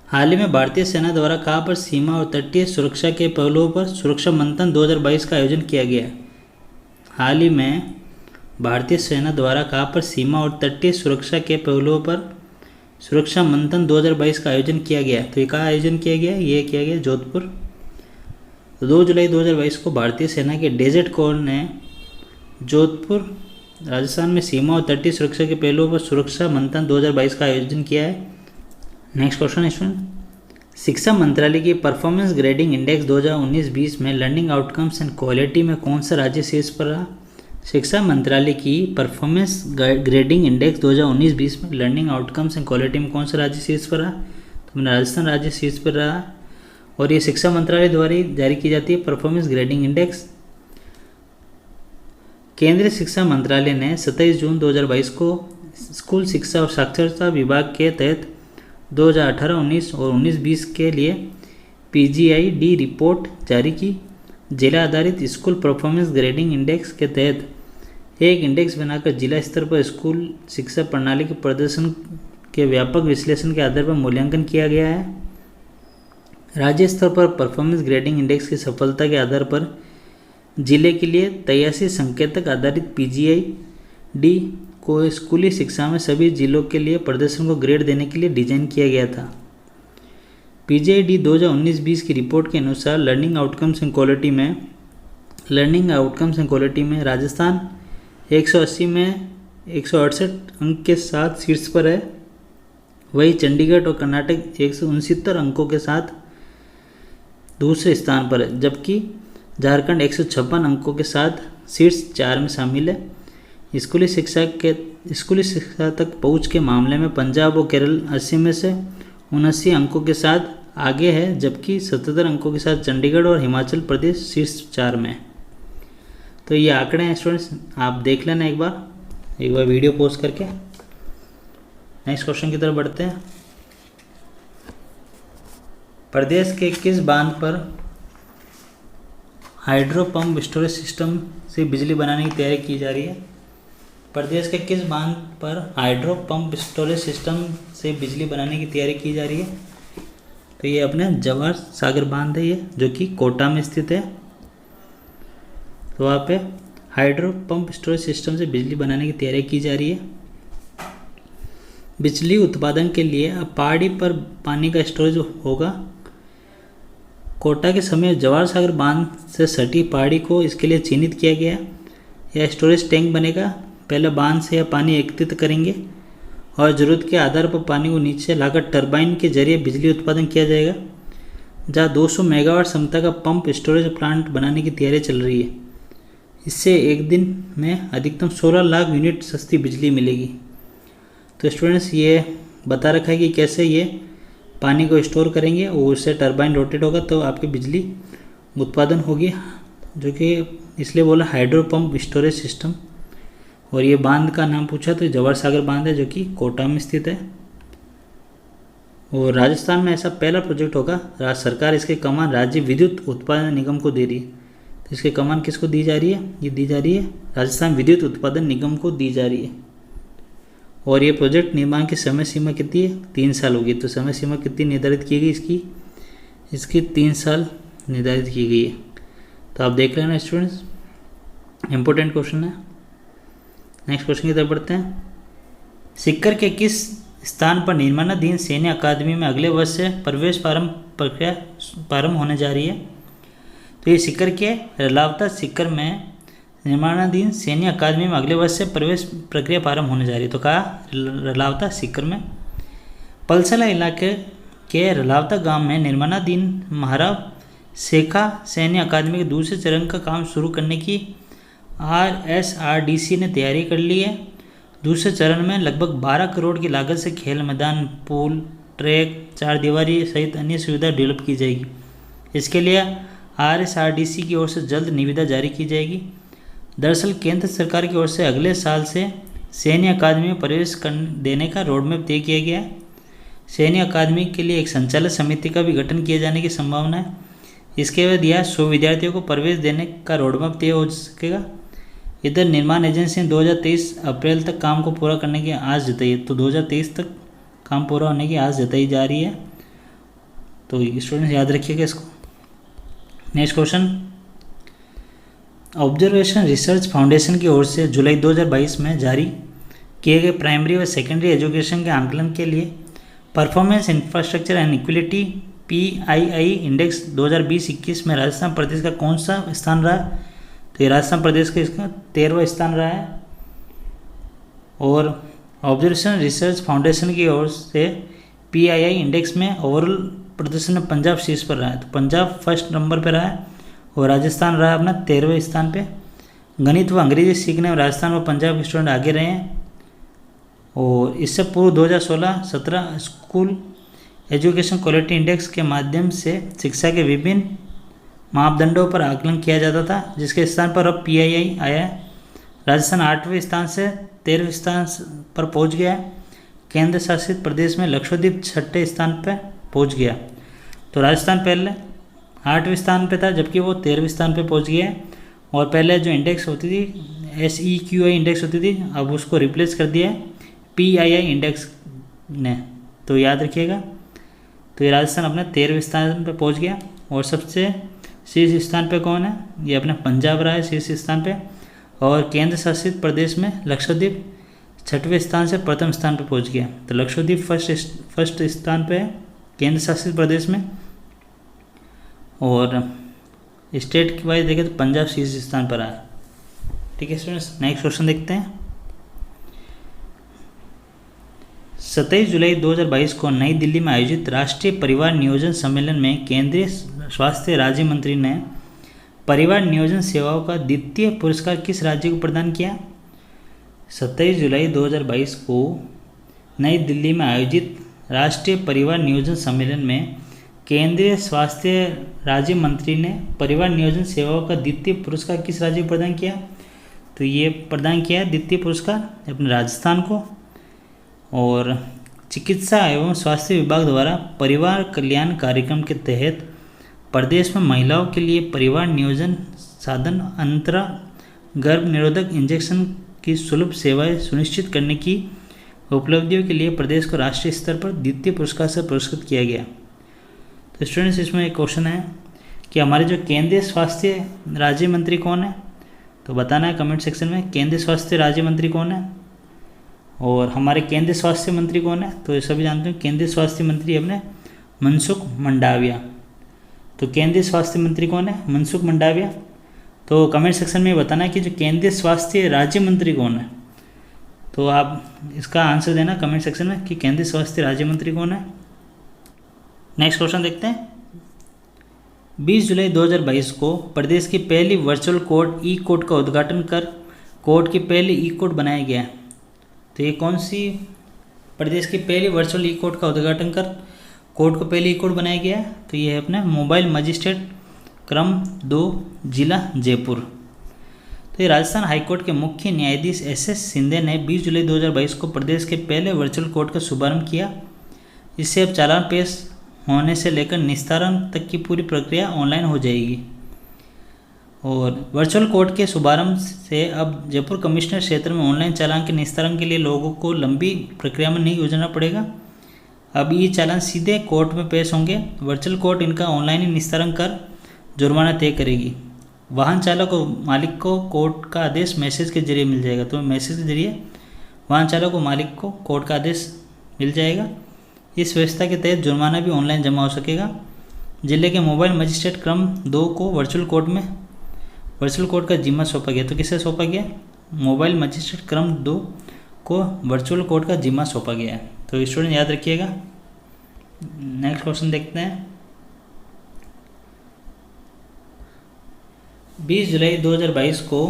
हाल ही में भारतीय सेना द्वारा कहाँ पर सीमा और तटीय सुरक्षा के पहलुओं पर सुरक्षा मंथन 2022 का आयोजन किया गया है? हाल ही में भारतीय सेना द्वारा कहाँ पर सीमा और तटीय सुरक्षा के पहलुओं पर सुरक्षा मंथन 2022 का आयोजन किया गया है? तो ये कहाँ आयोजन किया गया? ये किया गया जोधपुर। 2 जुलाई 2022 को भारतीय सेना के डेजर्ट कोर ने जोधपुर राजस्थान में सीमा और तटीय सुरक्षा के पहलुओं पर सुरक्षा मंथन 2022 का आयोजन किया है। नेक्स्ट क्वेश्चन स्टूडेंट, शिक्षा मंत्रालय की परफॉर्मेंस ग्रेडिंग इंडेक्स 2019-20 में लर्निंग आउटकम्स एंड क्वालिटी में कौन सा राज्य शीर्ष पर रहा? शिक्षा मंत्रालय की परफॉर्मेंस ग्रेडिंग इंडेक्स 2019-20 में लर्निंग आउटकम्स एंड क्वालिटी में कौन सा राज्य शीर्ष पर रहा? तो राजस्थान राज्य शीर्ष पर रहा। और ये शिक्षा मंत्रालय द्वारा जारी की जाती है परफॉर्मेंस ग्रेडिंग इंडेक्स। केंद्रीय शिक्षा मंत्रालय ने 27 जून 2022 को स्कूल शिक्षा और साक्षरता विभाग के तहत 2018-19 और 19-20 के लिए PGID रिपोर्ट जारी की। जिला आधारित स्कूल परफॉर्मेंस ग्रेडिंग इंडेक्स के तहत एक इंडेक्स बनाकर जिला स्तर पर स्कूल शिक्षा प्रणाली के प्रदर्शन के व्यापक विश्लेषण के आधार पर मूल्यांकन किया गया है। राज्य स्तर पर परफॉर्मेंस ग्रेडिंग इंडेक्स की सफलता के आधार पर जिले के लिए 83 संकेतक आधारित PGID को स्कूली शिक्षा में सभी जिलों के लिए प्रदर्शन को ग्रेड देने के लिए डिजाइन किया गया था। PGID 2019-20 की रिपोर्ट के अनुसार लर्निंग आउटकम्स एंड क्वालिटी में राजस्थान 180 में 168 अंक के साथ शीर्ष पर है। वहीं चंडीगढ़ और कर्नाटक 169 अंकों के साथ दूसरे स्थान पर है, जबकि झारखंड 156 अंकों के साथ शीर्ष 4 में शामिल है। स्कूली शिक्षा तक पहुंच के मामले में पंजाब और केरल 80 में से 79 अंकों के साथ आगे है, जबकि 77 अंकों के साथ चंडीगढ़ और हिमाचल प्रदेश शीर्ष 4 में है। तो ये आंकड़े हैं स्टूडेंट्स, आप देख लेना एक बार वीडियो पॉज करके। नेक्स्ट क्वेश्चन की तरफ बढ़ते हैं। प्रदेश के किस बांध पर हाइड्रो पंप स्टोरेज सिस्टम से बिजली बनाने की तैयारी की जा रही है? प्रदेश के किस बांध पर हाइड्रो पंप स्टोरेज सिस्टम से बिजली बनाने की तैयारी की जा रही है? तो ये अपने जवाहर सागर बांध है, ये जो कि कोटा में स्थित है। तो वहाँ पे हाइड्रो पंप स्टोरेज सिस्टम से बिजली बनाने की तैयारी की जा रही है। बिजली उत्पादन के लिए अब पहाड़ी पर पानी का स्टोरेज होगा। कोटा के समय जवाहर सागर बांध से सटी पहाड़ी को इसके लिए चिन्हित किया गया। यह स्टोरेज टैंक बनेगा। पहले बांध से यह पानी एकत्रित करेंगे और ज़रूरत के आधार पर पानी को नीचे लाकर टरबाइन के जरिए बिजली उत्पादन किया जाएगा। जहाँ 200 मेगावाट क्षमता का पंप स्टोरेज प्लांट बनाने की तैयारी चल रही है। इससे एक दिन में अधिकतम 16 लाख यूनिट सस्ती बिजली मिलेगी। तो स्टूडेंट्स, ये बता रखा है कि कैसे ये पानी को स्टोर करेंगे और उससे टरबाइन रोटेट होगा तो आपकी बिजली उत्पादन होगी, जो कि इसलिए बोला हाइड्रो पंप स्टोरेज सिस्टम। और ये बांध का नाम पूछा तो जवाहर सागर बांध है, जो कि कोटा में स्थित है। और राजस्थान में ऐसा पहला प्रोजेक्ट होगा। राज्य सरकार इसके कमान राज्य विद्युत उत्पादन निगम को दे रही है। तो इसके कमान किसको दी जा रही है? ये दी जा रही है राजस्थान विद्युत उत्पादन निगम को दी जा रही है। और ये प्रोजेक्ट निर्माण की समय सीमा कितनी है? 3 साल होगी। तो समय सीमा कितनी निर्धारित की गई इसकी 3 साल निर्धारित की गई है। तो आप देख लेना स्टूडेंट्स, इम्पोर्टेंट क्वेश्चन है। नेक्स्ट क्वेश्चन की तरफ बढ़ते हैं। सीकर के किस स्थान पर निर्माणाधीन सैन्य अकादमी में अगले वर्ष से प्रवेश प्रक्रिया प्रारंभ होने जा रही है? तो ये सीकर के रलावता सीकर में निर्माणाधीन सैन्य अकादमी में अगले वर्ष से प्रवेश प्रक्रिया प्रारंभ होने जा रही है। तो कहा रलावता सीकर में। पलसला इलाके के रलावता गांव में निर्माणाधीन महाराव शेखा सैन्य अकादमी के दूसरे चरण का काम शुरू करने की RSRDC ने तैयारी कर ली है। दूसरे चरण में लगभग 12 करोड़ की लागत से खेल मैदान, पूल, ट्रैक, चारदीवारी सहित अन्य सुविधा डेवलप की जाएगी। इसके लिए RSRDC की ओर से जल्द निविदा जारी की जाएगी। दरअसल केंद्र सरकार की ओर से अगले साल से सैन्य अकादमी में प्रवेश देने का रोडमैप तय किया गया है। सैन्य अकादमी के लिए एक संचालक समिति का भी गठन किए जाने की संभावना है। इसके बाद यह 100 विद्यार्थियों को प्रवेश देने का रोडमैप तय हो सकेगा। इधर निर्माण एजेंसी ने 2023 अप्रैल तक काम को पूरा करने की आस जताई है, तो 2023 तक काम पूरा होने की आस जताई जा रही है। तो स्टूडेंट्स याद रखिएगा इसको। Next question, observation research foundation की ओर से जुलाई 2022 में जारी किए गए प्राइमरी व सेकेंडरी एजुकेशन के आंकलन के लिए performance infrastructure and equality PII index 2020-21 में राजस्थान प्रदेश का कौन सा स्थान रहा है? तो ये राजस्थान प्रदेश का इसका 13वां स्थान रहा है। और ऑब्जर्वेशन रिसर्च फाउंडेशन की ओर से PII इंडेक्स में ओवरऑल प्रदर्शन में पंजाब शीर्ष पर रहा है, तो पंजाब फर्स्ट नंबर पर रहा है और राजस्थान रहा अपना 13वें स्थान पे। गणित व अंग्रेजी सीखने में राजस्थान व पंजाब के स्टूडेंट आगे रहे हैं। और इससे पूर्व 2016-17 स्कूल एजुकेशन क्वालिटी इंडेक्स के माध्यम से शिक्षा के विभिन्न मापदंडों पर आकलन किया जाता था, जिसके स्थान पर अब PII आया है। राजस्थान 8वें स्थान से 13वें स्थान पर पहुंच गया है। केंद्र शासित प्रदेश में लक्षद्वीप 6ठे स्थान पर पहुंच गया। तो राजस्थान पहले 8वें स्थान पे था, जबकि वो 13वें स्थान पे पहुंच गया है। और पहले जो इंडेक्स होती थी SEQI इंडेक्स होती थी, अब उसको रिप्लेस कर दिया है PII इंडेक्स ने। तो याद रखिएगा। तो ये राजस्थान अपने 13वें स्थान पे पहुंच गया। और सबसे शीर्ष स्थान पे कौन है? ये अपना पंजाब रहा है शीर्ष स्थान पे। और केंद्र शासित प्रदेश में लक्षद्वीप 6वें स्थान से प्रथम स्थान पे पहुंच गया। तो लक्षद्वीप फर्स्ट स्थान पे है केंद्र शासित प्रदेश में। और स्टेट की वाइज देखें तो पंजाब शीर्ष स्थान पर आया। ठीक है स्टूडेंट्स, नेक्स्ट क्वेश्चन देखते हैं। 27 जुलाई 2022 को नई दिल्ली में आयोजित राष्ट्रीय परिवार नियोजन सम्मेलन में केंद्रीय स्वास्थ्य राज्य मंत्री ने परिवार नियोजन सेवाओं का द्वितीय पुरस्कार किस राज्य को प्रदान किया? 27 जुलाई 2022 को नई दिल्ली में आयोजित राष्ट्रीय परिवार नियोजन सम्मेलन में केंद्रीय स्वास्थ्य राज्य मंत्री ने परिवार नियोजन सेवाओं का द्वितीय पुरस्कार किस राज्य को प्रदान किया? तो ये प्रदान किया है द्वितीय पुरस्कार अपने राजस्थान को। और चिकित्सा एवं स्वास्थ्य विभाग द्वारा परिवार कल्याण कार्यक्रम के तहत प्रदेश में महिलाओं के लिए परिवार नियोजन साधन अंतरा गर्भ निरोधक इंजेक्शन की सुलभ सेवाएं सुनिश्चित करने की उपलब्धियों के लिए प्रदेश को राष्ट्रीय स्तर पर द्वितीय पुरस्कार से पुरस्कृत किया गया। तो स्टूडेंट्स, इसमें एक क्वेश्चन है कि हमारे जो केंद्रीय स्वास्थ्य राज्य मंत्री कौन है? तो बताना है कमेंट सेक्शन में केंद्रीय स्वास्थ्य राज्य मंत्री कौन है। और हमारे केंद्रीय स्वास्थ्य मंत्री कौन है? तो ये सभी जानते हैं केंद्रीय स्वास्थ्य मंत्री अपने मनसुख मंडाविया। तो केंद्रीय स्वास्थ्य मंत्री कौन है? मनसुख मंडाविया। तो कमेंट सेक्शन में बताना है कि जो केंद्रीय स्वास्थ्य राज्य मंत्री कौन है। तो आप इसका आंसर देना कमेंट सेक्शन में कि केंद्रीय स्वास्थ्य राज्य मंत्री कौन है। नेक्स्ट क्वेश्चन देखते हैं। 20 जुलाई 2022 को प्रदेश की पहली वर्चुअल कोर्ट ई कोर्ट का उद्घाटन कर कोर्ट की पहली ई कोर्ट बनाया गया। तो ये कौन सी प्रदेश की पहली वर्चुअल ई कोर्ट का उद्घाटन कर कोर्ट को पहली ई कोर्ट बनाया गया? तो ये है अपना मोबाइल मजिस्ट्रेट क्रम 2 जिला जयपुर। तो ये राजस्थान हाईकोर्ट के मुख्य न्यायाधीश SS शिंदे ने 20 जुलाई 2022 को प्रदेश के पहले वर्चुअल कोर्ट का शुभारंभ किया। इससे अब चालान पेश होने से लेकर निस्तारण तक की पूरी प्रक्रिया ऑनलाइन हो जाएगी। और वर्चुअल कोर्ट के शुभारंभ से अब जयपुर कमिश्नर क्षेत्र में ऑनलाइन चालान के निस्तारण के लिए लोगों को लंबी प्रक्रिया में नहीं गुजरना पड़ेगा। अब ये चालान सीधे कोर्ट में पेश होंगे। वर्चुअल कोर्ट इनका ऑनलाइन ही निस्तारण कर जुर्माना तय करेगी। वाहन चालक और मालिक को कोर्ट का आदेश मैसेज के जरिए मिल जाएगा। तो मैसेज के जरिए वाहन चालक और मालिक को कोर्ट का आदेश मिल जाएगा। इस व्यवस्था के तहत जुर्माना भी ऑनलाइन जमा हो सकेगा। जिले के मोबाइल मजिस्ट्रेट क्रम 2 को वर्चुअल कोर्ट का जिम्मा सौंपा गया। तो किसे सौंपा गया? मोबाइल मजिस्ट्रेट क्रम 2 को वर्चुअल कोर्ट का जिम्मा सौंपा गया है। तो स्टूडेंट याद रखिएगा। नेक्स्ट क्वेश्चन देखते हैं। 20 जुलाई 2022 को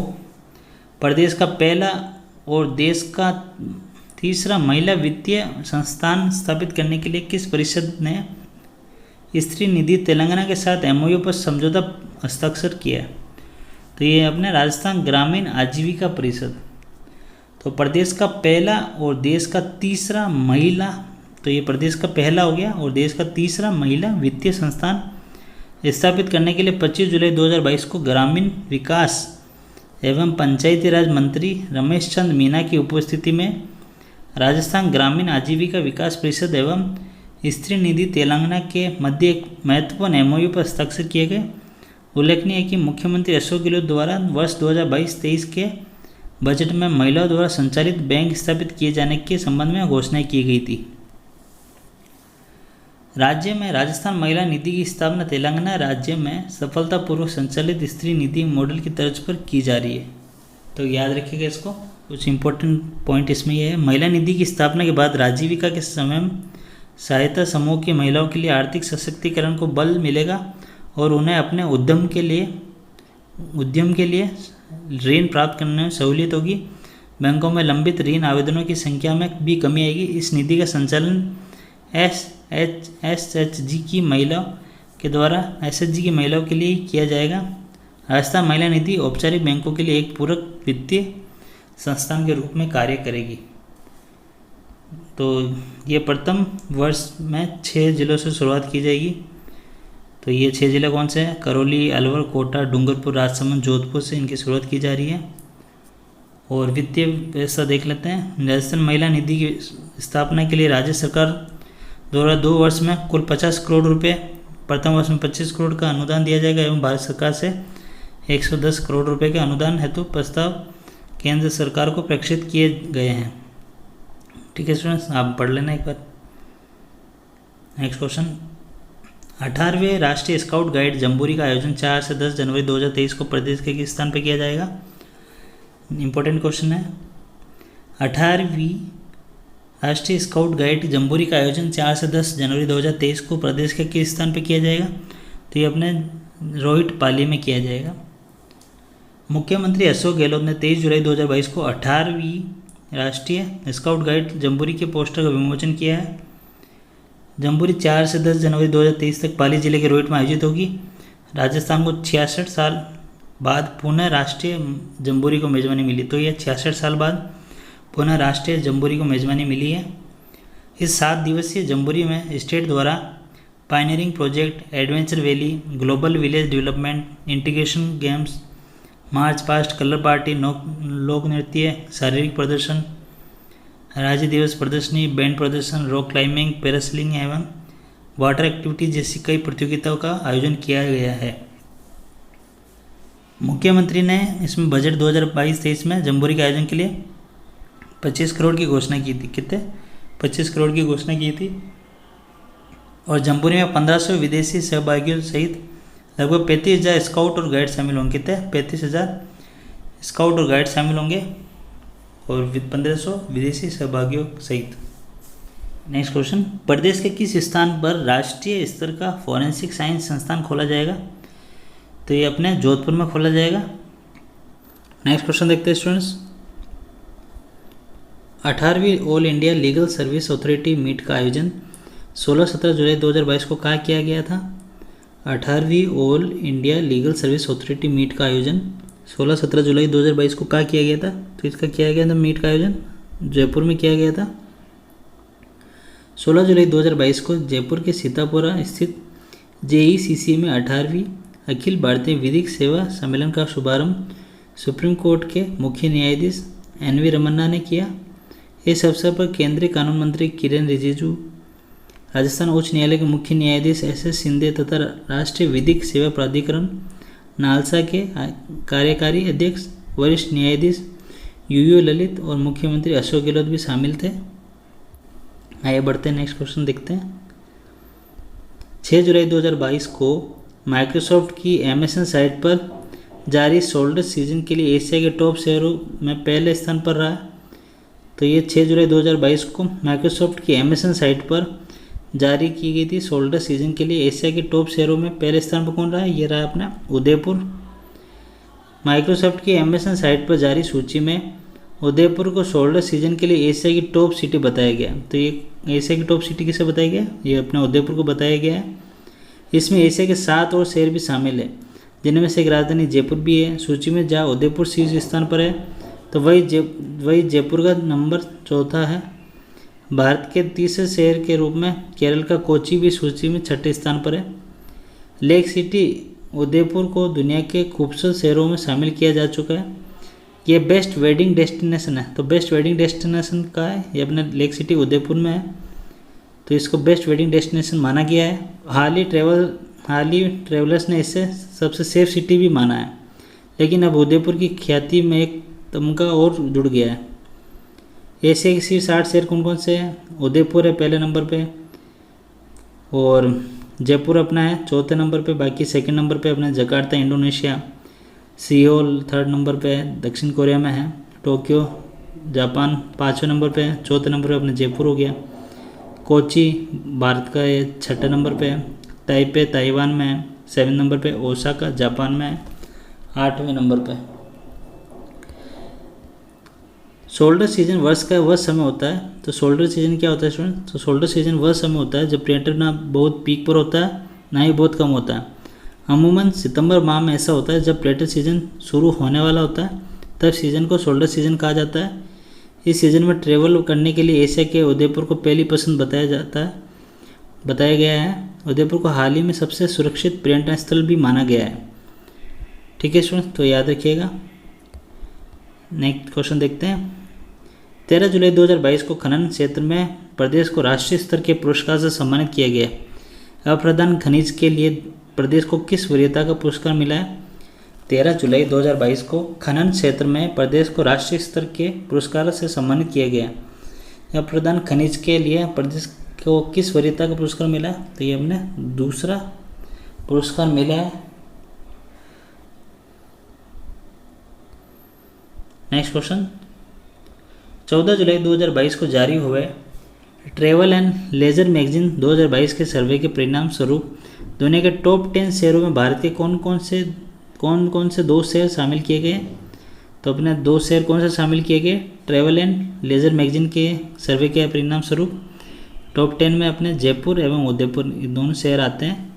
प्रदेश का पहला और देश का तीसरा महिला वित्तीय संस्थान स्थापित करने के लिए किस परिषद ने स्त्री निधि तेलंगाना के साथ एमओयू पर समझौता हस्ताक्षर किया? तो ये अपने राजस्थान ग्रामीण आजीविका परिषद। तो प्रदेश का पहला और देश का तीसरा महिला, तो ये प्रदेश का पहला हो गया और देश का तीसरा महिला वित्तीय संस्थान स्थापित करने के लिए 25 जुलाई 2022 को ग्रामीण विकास एवं पंचायती राज मंत्री रमेश चंद मीना की उपस्थिति में राजस्थान ग्रामीण आजीविका विकास परिषद एवं स्त्री निधि तेलंगाना के मध्य एक महत्वपूर्ण एमओयू पर हस्ताक्षर किए गए। उल्लेखनीय है कि मुख्यमंत्री अशोक गहलोत द्वारा वर्ष 2022-23 के बजट में महिलाओं द्वारा संचालित बैंक स्थापित किए जाने के संबंध में घोषणा की गई थी। राज्य में राजस्थान महिला निधि की स्थापना तेलंगाना राज्य में सफलतापूर्वक संचालित स्त्री निधि मॉडल की तर्ज पर की जा रही है। तो याद रखिएगा इसको, कुछ इंपॉर्टेंट पॉइंट इसमें यह है। महिला निधि की स्थापना के बाद राजीविका के स्वयं सहायता समूह की महिलाओं के लिए आर्थिक सशक्तिकरण को बल मिलेगा और उन्हें अपने उद्यम के लिए ऋण प्राप्त करने में सहूलियत होगी। बैंकों में लंबित ऋण आवेदनों की संख्या में भी कमी आएगी। इस निधि का संचालन एसएचजी की महिलाओं के लिए किया जाएगा। राजस्थान महिला निधि औपचारिक बैंकों के लिए एक पूरक वित्तीय संस्थान के रूप में कार्य करेगी। तो ये प्रथम वर्ष में 6 जिलों से शुरुआत की जाएगी। तो ये 6 जिले कौन से हैं? करौली, अलवर, कोटा, डूंगरपुर, राजसमंद, जोधपुर से इनकी शुरुआत की जा रही है। और वित्तीय व्यवस्था देख लेते हैं। राजस्थान महिला निधि की स्थापना के लिए राज्य सरकार द्वारा 2 वर्ष में कुल 50 करोड़ रुपए, प्रथम वर्ष में 25 करोड़ का अनुदान दिया जाएगा एवं भारत सरकार से 110 करोड़ रुपए के अनुदान हेतु प्रस्ताव केंद्र सरकार को प्रेषित किए गए हैं। ठीक है स्टूडेंट्स, आप पढ़ लेना एक बार। नेक्स्ट क्वेश्चन, 18वें राष्ट्रीय स्काउट गाइड जम्बूरी का आयोजन 4 से 10 जनवरी 2023 को प्रदेश के किस स्थान पर किया जाएगा? इंपॉर्टेंट क्वेश्चन है। 18वीं राष्ट्रीय स्काउट गाइड जम्बूरी का आयोजन 4 से 10 जनवरी 2023 को प्रदेश के किस स्थान पर किया जाएगा? तो ये अपने रोहित पाली में किया जाएगा। मुख्यमंत्री अशोक गहलोत ने 23 जुलाई 2022 को 18वीं राष्ट्रीय स्काउट गाइड जम्बूरी के पोस्टर का विमोचन किया है। जम्बूरी 4 से 10 जनवरी 2023 तक पाली जिले के रोहित में आयोजित होगी। राजस्थान को 66 साल बाद पुनः राष्ट्रीय जम्बूरी को मेजबानी मिली। तो यह 66 साल बाद पुनः राष्ट्रीय जम्बूरी को मेजबानी मिली है। इस 7 दिवसीय जम्बूरी में स्टेट द्वारा pioneering project, adventure valley, global village development, integration games, march past, colour party, लोक नृत्य, शारीरिक प्रदर्शन, राज्य दिवस प्रदर्शनी, बैंड प्रदर्शन, रॉक क्लाइंबिंग, पैरासेलिंग एवं वाटर एक्टिविटी जैसी कई प्रतियोगिताओं का आयोजन किया गया है। मुख्यमंत्री ने इसमें बजट 2022-23 में जम्बूरी के आयोजन के लिए 25 करोड़ की घोषणा की थी। कितने? 25 करोड़ की घोषणा की थी। और जम्बूरी में 1500 विदेशी सहभागियों सहित लगभग 35,000 स्काउट और गाइड शामिल होंगे। कितने? 35,000 स्काउट और गाइड शामिल होंगे और 1500 विदेशी सहभागियों सहित। नेक्स्ट क्वेश्चन, प्रदेश के किस स्थान पर राष्ट्रीय स्तर का फॉरेंसिक साइंस संस्थान खोला जाएगा? तो ये अपने जोधपुर में खोला जाएगा। नेक्स्ट क्वेश्चन देखते हैं स्टूडेंट्स। 18वीं all India legal service authority meet का आयोजन 16-17 जुलाई 2022 को कहाँ किया गया था? 18वीं all India legal service authority meet का आयोजन 16-17 जुलाई 2022 को कहाँ किया गया था? तो इसका किया गया था मीट का आयोजन जयपुर में किया गया था। 16 जुलाई 2022 को जयपुर के सीतापुरा स्थित JECC में 18वीं अखिल भारतीय विधिक सेवा सम्मेलन का शुभारंभ सुप्रीम कोर्ट के मुख्य न्यायाधीश NV रमन्ना ने किया। इस अवसर पर केंद्रीय कानून मंत्री किरेन रिजिजू, राजस्थान उच्च न्यायालय के मुख्य न्यायाधीश SS शिंदे तथा राष्ट्रीय विधिक सेवा प्राधिकरण नालसा के कार्यकारी अध्यक्ष वरिष्ठ न्यायाधीश UU ललित और मुख्यमंत्री अशोक गहलोत भी शामिल थे। आइए बढ़ते हैं, नेक्स्ट क्वेश्चन देखते हैं। 6 जुलाई 2022 को माइक्रोसॉफ्ट की MSN साइट पर जारी शोल्डर सीजन के लिए एशिया के टॉप शेयरों में पहले स्थान पर रहा। तो ये 6 जुलाई 2022 को माइक्रोसॉफ्ट की MSN साइट पर जारी की गई थी। शोल्डर सीजन के लिए एशिया के टॉप शेयरों में पहले स्थान पर कौन रहा है? ये रहा अपना उदयपुर। माइक्रोसॉफ्ट की अमेज़न साइट पर जारी सूची में उदयपुर को शोल्डर सीजन के लिए एशिया की टॉप सिटी बताया गया। तो ये एशिया की टॉप सिटी किसे बताया गया? ये अपने उदयपुर को बताया गया है। इसमें एशिया के 7 और शहर भी शामिल है, जिनमें से एक राजधानी जयपुर भी है। सूची में जहाँ उदयपुर शीर्ष स्थान पर है, तो वही जयपुर का नंबर 4 है। भारत के तीसरे शहर के रूप में केरल का कोची भी सूची में 6ठे स्थान पर है। लेक सिटी उदयपुर को दुनिया के खूबसूरत शहरों में शामिल किया जा चुका है। ये बेस्ट वेडिंग डेस्टिनेशन है। तो बेस्ट वेडिंग डेस्टिनेशन का है, ये अपने लेक सिटी उदयपुर में है, तो इसको बेस्ट वेडिंग डेस्टिनेशन माना गया है। हाल ही ट्रेवलर्स ने इसे सबसे सेफ सिटी भी माना है। लेकिन अब उदयपुर की ख्याति में एक तमगा और जुड़ गया है। एशिया के शीर्ष 8 शहर कौन कौन से हैं? उदयपुर है पहले नंबर पे, और जयपुर अपना है 4थे नंबर पे। बाकी 2nd नंबर पे अपना Jakarta Indonesia, Seoul 3rd number पे दक्षिण कोरिया में है, टोक्यो जापान 5वें नंबर पे है, 4थे नंबर पे अपना जयपुर हो गया। कोची भारत का ये 6ठे नंबर पे है। ताइपे ताइवान में है 7 नंबर पे। ओसाका जापान में है 8वें नंबर पे। शोल्डर सीजन वर्ष का वह समय होता है। तो शोल्डर सीजन क्या होता है स्टूडेंट? तो शोल्डर सीजन वह समय होता है जब पर्यटन ना बहुत पीक पर होता है, ना ही बहुत कम होता है। अमूमन सितंबर माह में ऐसा होता है जब पर्यटन सीजन शुरू होने वाला होता है, तब सीजन को शोल्डर सीजन कहा जाता है। इस सीजन में ट्रेवल करने के लिए एशिया के उदयपुर को पहली पसंद बताया गया है। उदयपुर को हाल ही में सबसे सुरक्षित पर्यटन स्थल भी माना गया है। ठीक है स्टूडेंट, तो याद रखिएगा। नेक्स्ट क्वेश्चन देखते हैं। 13 जुलाई 2022 को खनन क्षेत्र में प्रदेश को राष्ट्रीय स्तर के पुरस्कार से सम्मानित किया गया। अप्रदान खनिज के लिए प्रदेश को किस वरीयता का पुरस्कार मिला है? 13 जुलाई 2022 को खनन क्षेत्र में प्रदेश को राष्ट्रीय स्तर के पुरस्कार से सम्मानित किया गया। अप्रदान खनिज के लिए प्रदेश को किस वरीयता का पुरस्कार मिला है? तो ये हमने दूसरा पुरस्कार मिला है। Next question. 14 जुलाई 2022 को जारी हुए ट्रैवल एंड लेजर मैगजीन 2022 के सर्वे के परिणाम स्वरूप दुनिया के टॉप 10 शहरों में भारत के कौन कौन से 2 शहर शामिल किए गए? तो अपने 2 शहर कौन से शामिल किए गए ट्रैवल एंड लेजर मैगजीन के सर्वे के परिणाम स्वरूप? टॉप 10 में अपने जयपुर एवं उदयपुर, ये दोनों शहर आते हैं।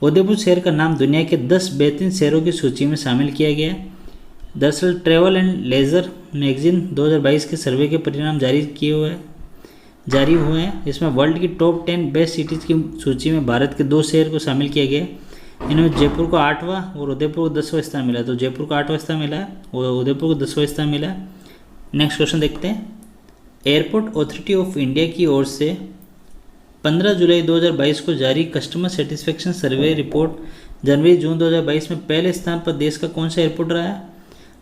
उदयपुर शहर का नाम दुनिया के 10 बेहतरीन शहरों की सूची में शामिल किया गया है। दरअसल ट्रैवल एंड लेजर मैगजीन 2022 के सर्वे के परिणाम जारी हुए हैं। इसमें वर्ल्ड की टॉप 10 बेस्ट सिटीज़ की सूची में भारत के 2 शहर को शामिल किया गया। इनमें जयपुर को 8वां और उदयपुर को 10वां स्थान मिला है। तो जयपुर को 8वां स्थान मिला है और उदयपुर को 10वां स्थान मिला है। नेक्स्ट क्वेश्चन देखते हैं। एयरपोर्ट अथॉरिटी ऑफ इंडिया की ओर से 15 जुलाई 2022 को जारी कस्टमर सेटिस्फेक्शन सर्वे रिपोर्ट जनवरी-जून 2022 में पहले स्थान पर देश का कौन सा एयरपोर्ट रहा है?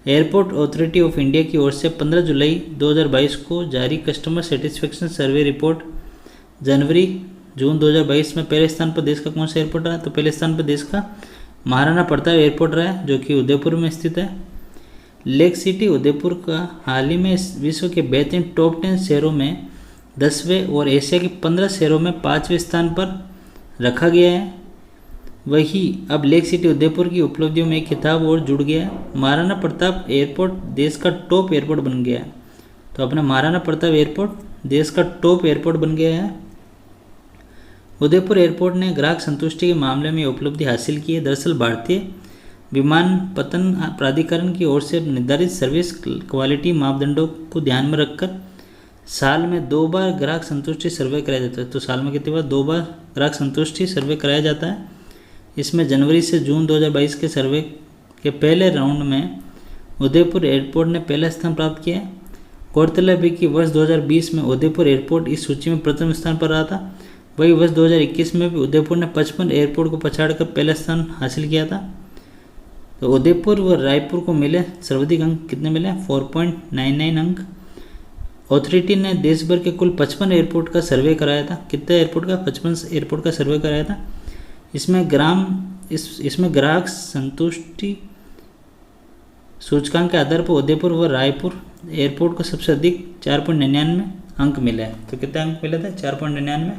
एयरपोर्ट अथॉरिटी ऑफ इंडिया की ओर से 15 जुलाई 2022 को जारी कस्टमर सेटिस्फेक्शन सर्वे रिपोर्ट जनवरी-जून 2022 में पहले स्थान पर देश का कौन सा एयरपोर्ट रहा है? तो पहले स्थान पर देश का महाराणा प्रताप एयरपोर्ट रहा है, जो कि उदयपुर में स्थित है। लेक सिटी उदयपुर का हाल ही में विश्व के बेहतरीन टॉप 10 शहरों में 10वें और एशिया के 15 शहरों में 5वें स्थान पर रखा गया है। वही अब लेक सिटी उदयपुर की उपलब्धियों में एक खिताब और जुड़ गया है। महाराणा प्रताप एयरपोर्ट देश का टॉप एयरपोर्ट बन गया है। तो अपना महाराणा प्रताप एयरपोर्ट देश का टॉप एयरपोर्ट बन गया है। उदयपुर एयरपोर्ट ने ग्राहक संतुष्टि के मामले में उपलब्धि हासिल की है। दरअसल भारतीय विमानपत्तन प्राधिकरण की ओर से निर्धारित सर्विस क्वालिटी मापदंडों को ध्यान में रखकर साल में 2 बार ग्राहक संतुष्टि सर्वे कराया जाता है। तो साल में कितनी बार? 2 बार ग्राहक संतुष्टि सर्वे कराया जाता है। इसमें जनवरी से जून 2022 के सर्वे के पहले राउंड में उदयपुर एयरपोर्ट ने पहला स्थान प्राप्त किया है। गौरतलब है कि वर्ष 2020 में उदयपुर एयरपोर्ट इस सूची में प्रथम स्थान पर रहा था। वही वर्ष 2021 में भी उदयपुर ने 55 एयरपोर्ट को पछाड़कर पहला स्थान हासिल किया था। तो उदयपुर व रायपुर को मिले सर्वाधिक अंक कितने मिले? 4.99 अंक। अथॉरिटी ने देश भर के कुल 55 एयरपोर्ट का सर्वे कराया था। कितने एयरपोर्ट का? 55 एयरपोर्ट का सर्वे कराया था। इसमें ग्राहक संतुष्टि सूचकांक के आधार पर उदयपुर व रायपुर एयरपोर्ट को सबसे अधिक 4.99 अंक मिले हैं। तो कितने अंक मिले थे? 4.99।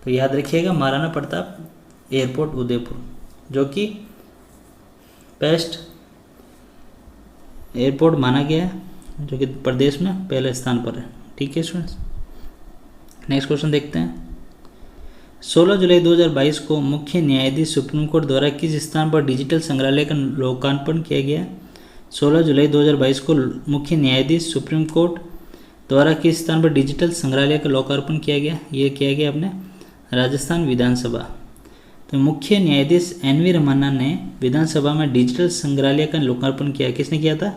तो याद रखिएगा महाराणा प्रताप एयरपोर्ट उदयपुर, जो कि बेस्ट एयरपोर्ट माना गया है, जो कि प्रदेश में पहले स्थान पर है। ठीक है स्टूडेंट्स, नेक्स्ट क्वेश्चन देखते हैं। 16 जुलाई 2022 को मुख्य न्यायाधीश सुप्रीम कोर्ट द्वारा किस स्थान पर डिजिटल संग्रहालय का लोकार्पण किया गया? 16 जुलाई 2022 को मुख्य न्यायाधीश सुप्रीम कोर्ट द्वारा किस स्थान पर डिजिटल संग्रहालय का लोकार्पण किया गया? ये किया गया अपने राजस्थान विधानसभा। तो मुख्य न्यायाधीश NV रमन्ना ने विधानसभा में डिजिटल संग्रहालय का लोकार्पण किया। किसने किया था?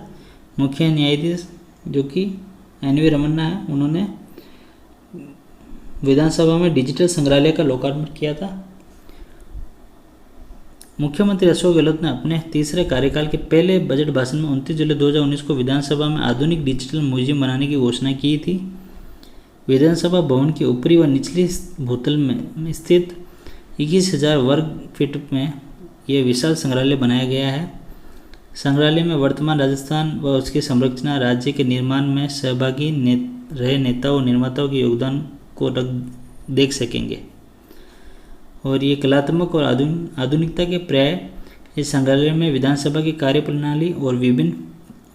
मुख्य न्यायाधीश जो कि NV रमन्ना है, उन्होंने विधानसभा में डिजिटल संग्रहालय का लोकार्पण किया था। मुख्यमंत्री अशोक गहलोत ने अपने तीसरे कार्यकाल के पहले बजट भाषण में 29 जुलाई 2019 को विधानसभा में आधुनिक डिजिटल म्यूजियम बनाने की घोषणा की थी। विधानसभा भवन के ऊपरी व निचली भूतल में स्थित 21,000 वर्ग फीट में यह विशाल संग्रहालय बनाया गया है। संग्रहालय में वर्तमान राजस्थान व उसकी संरचना, राज्य के निर्माण में सहभागी रहे नेताओं और निर्माताओं के योगदान को देख सकेंगे और ये कलात्मक और आधुनिकता के पर्याय इस संग्रहालय में विधानसभा की कार्यप्रणाली और विभिन्न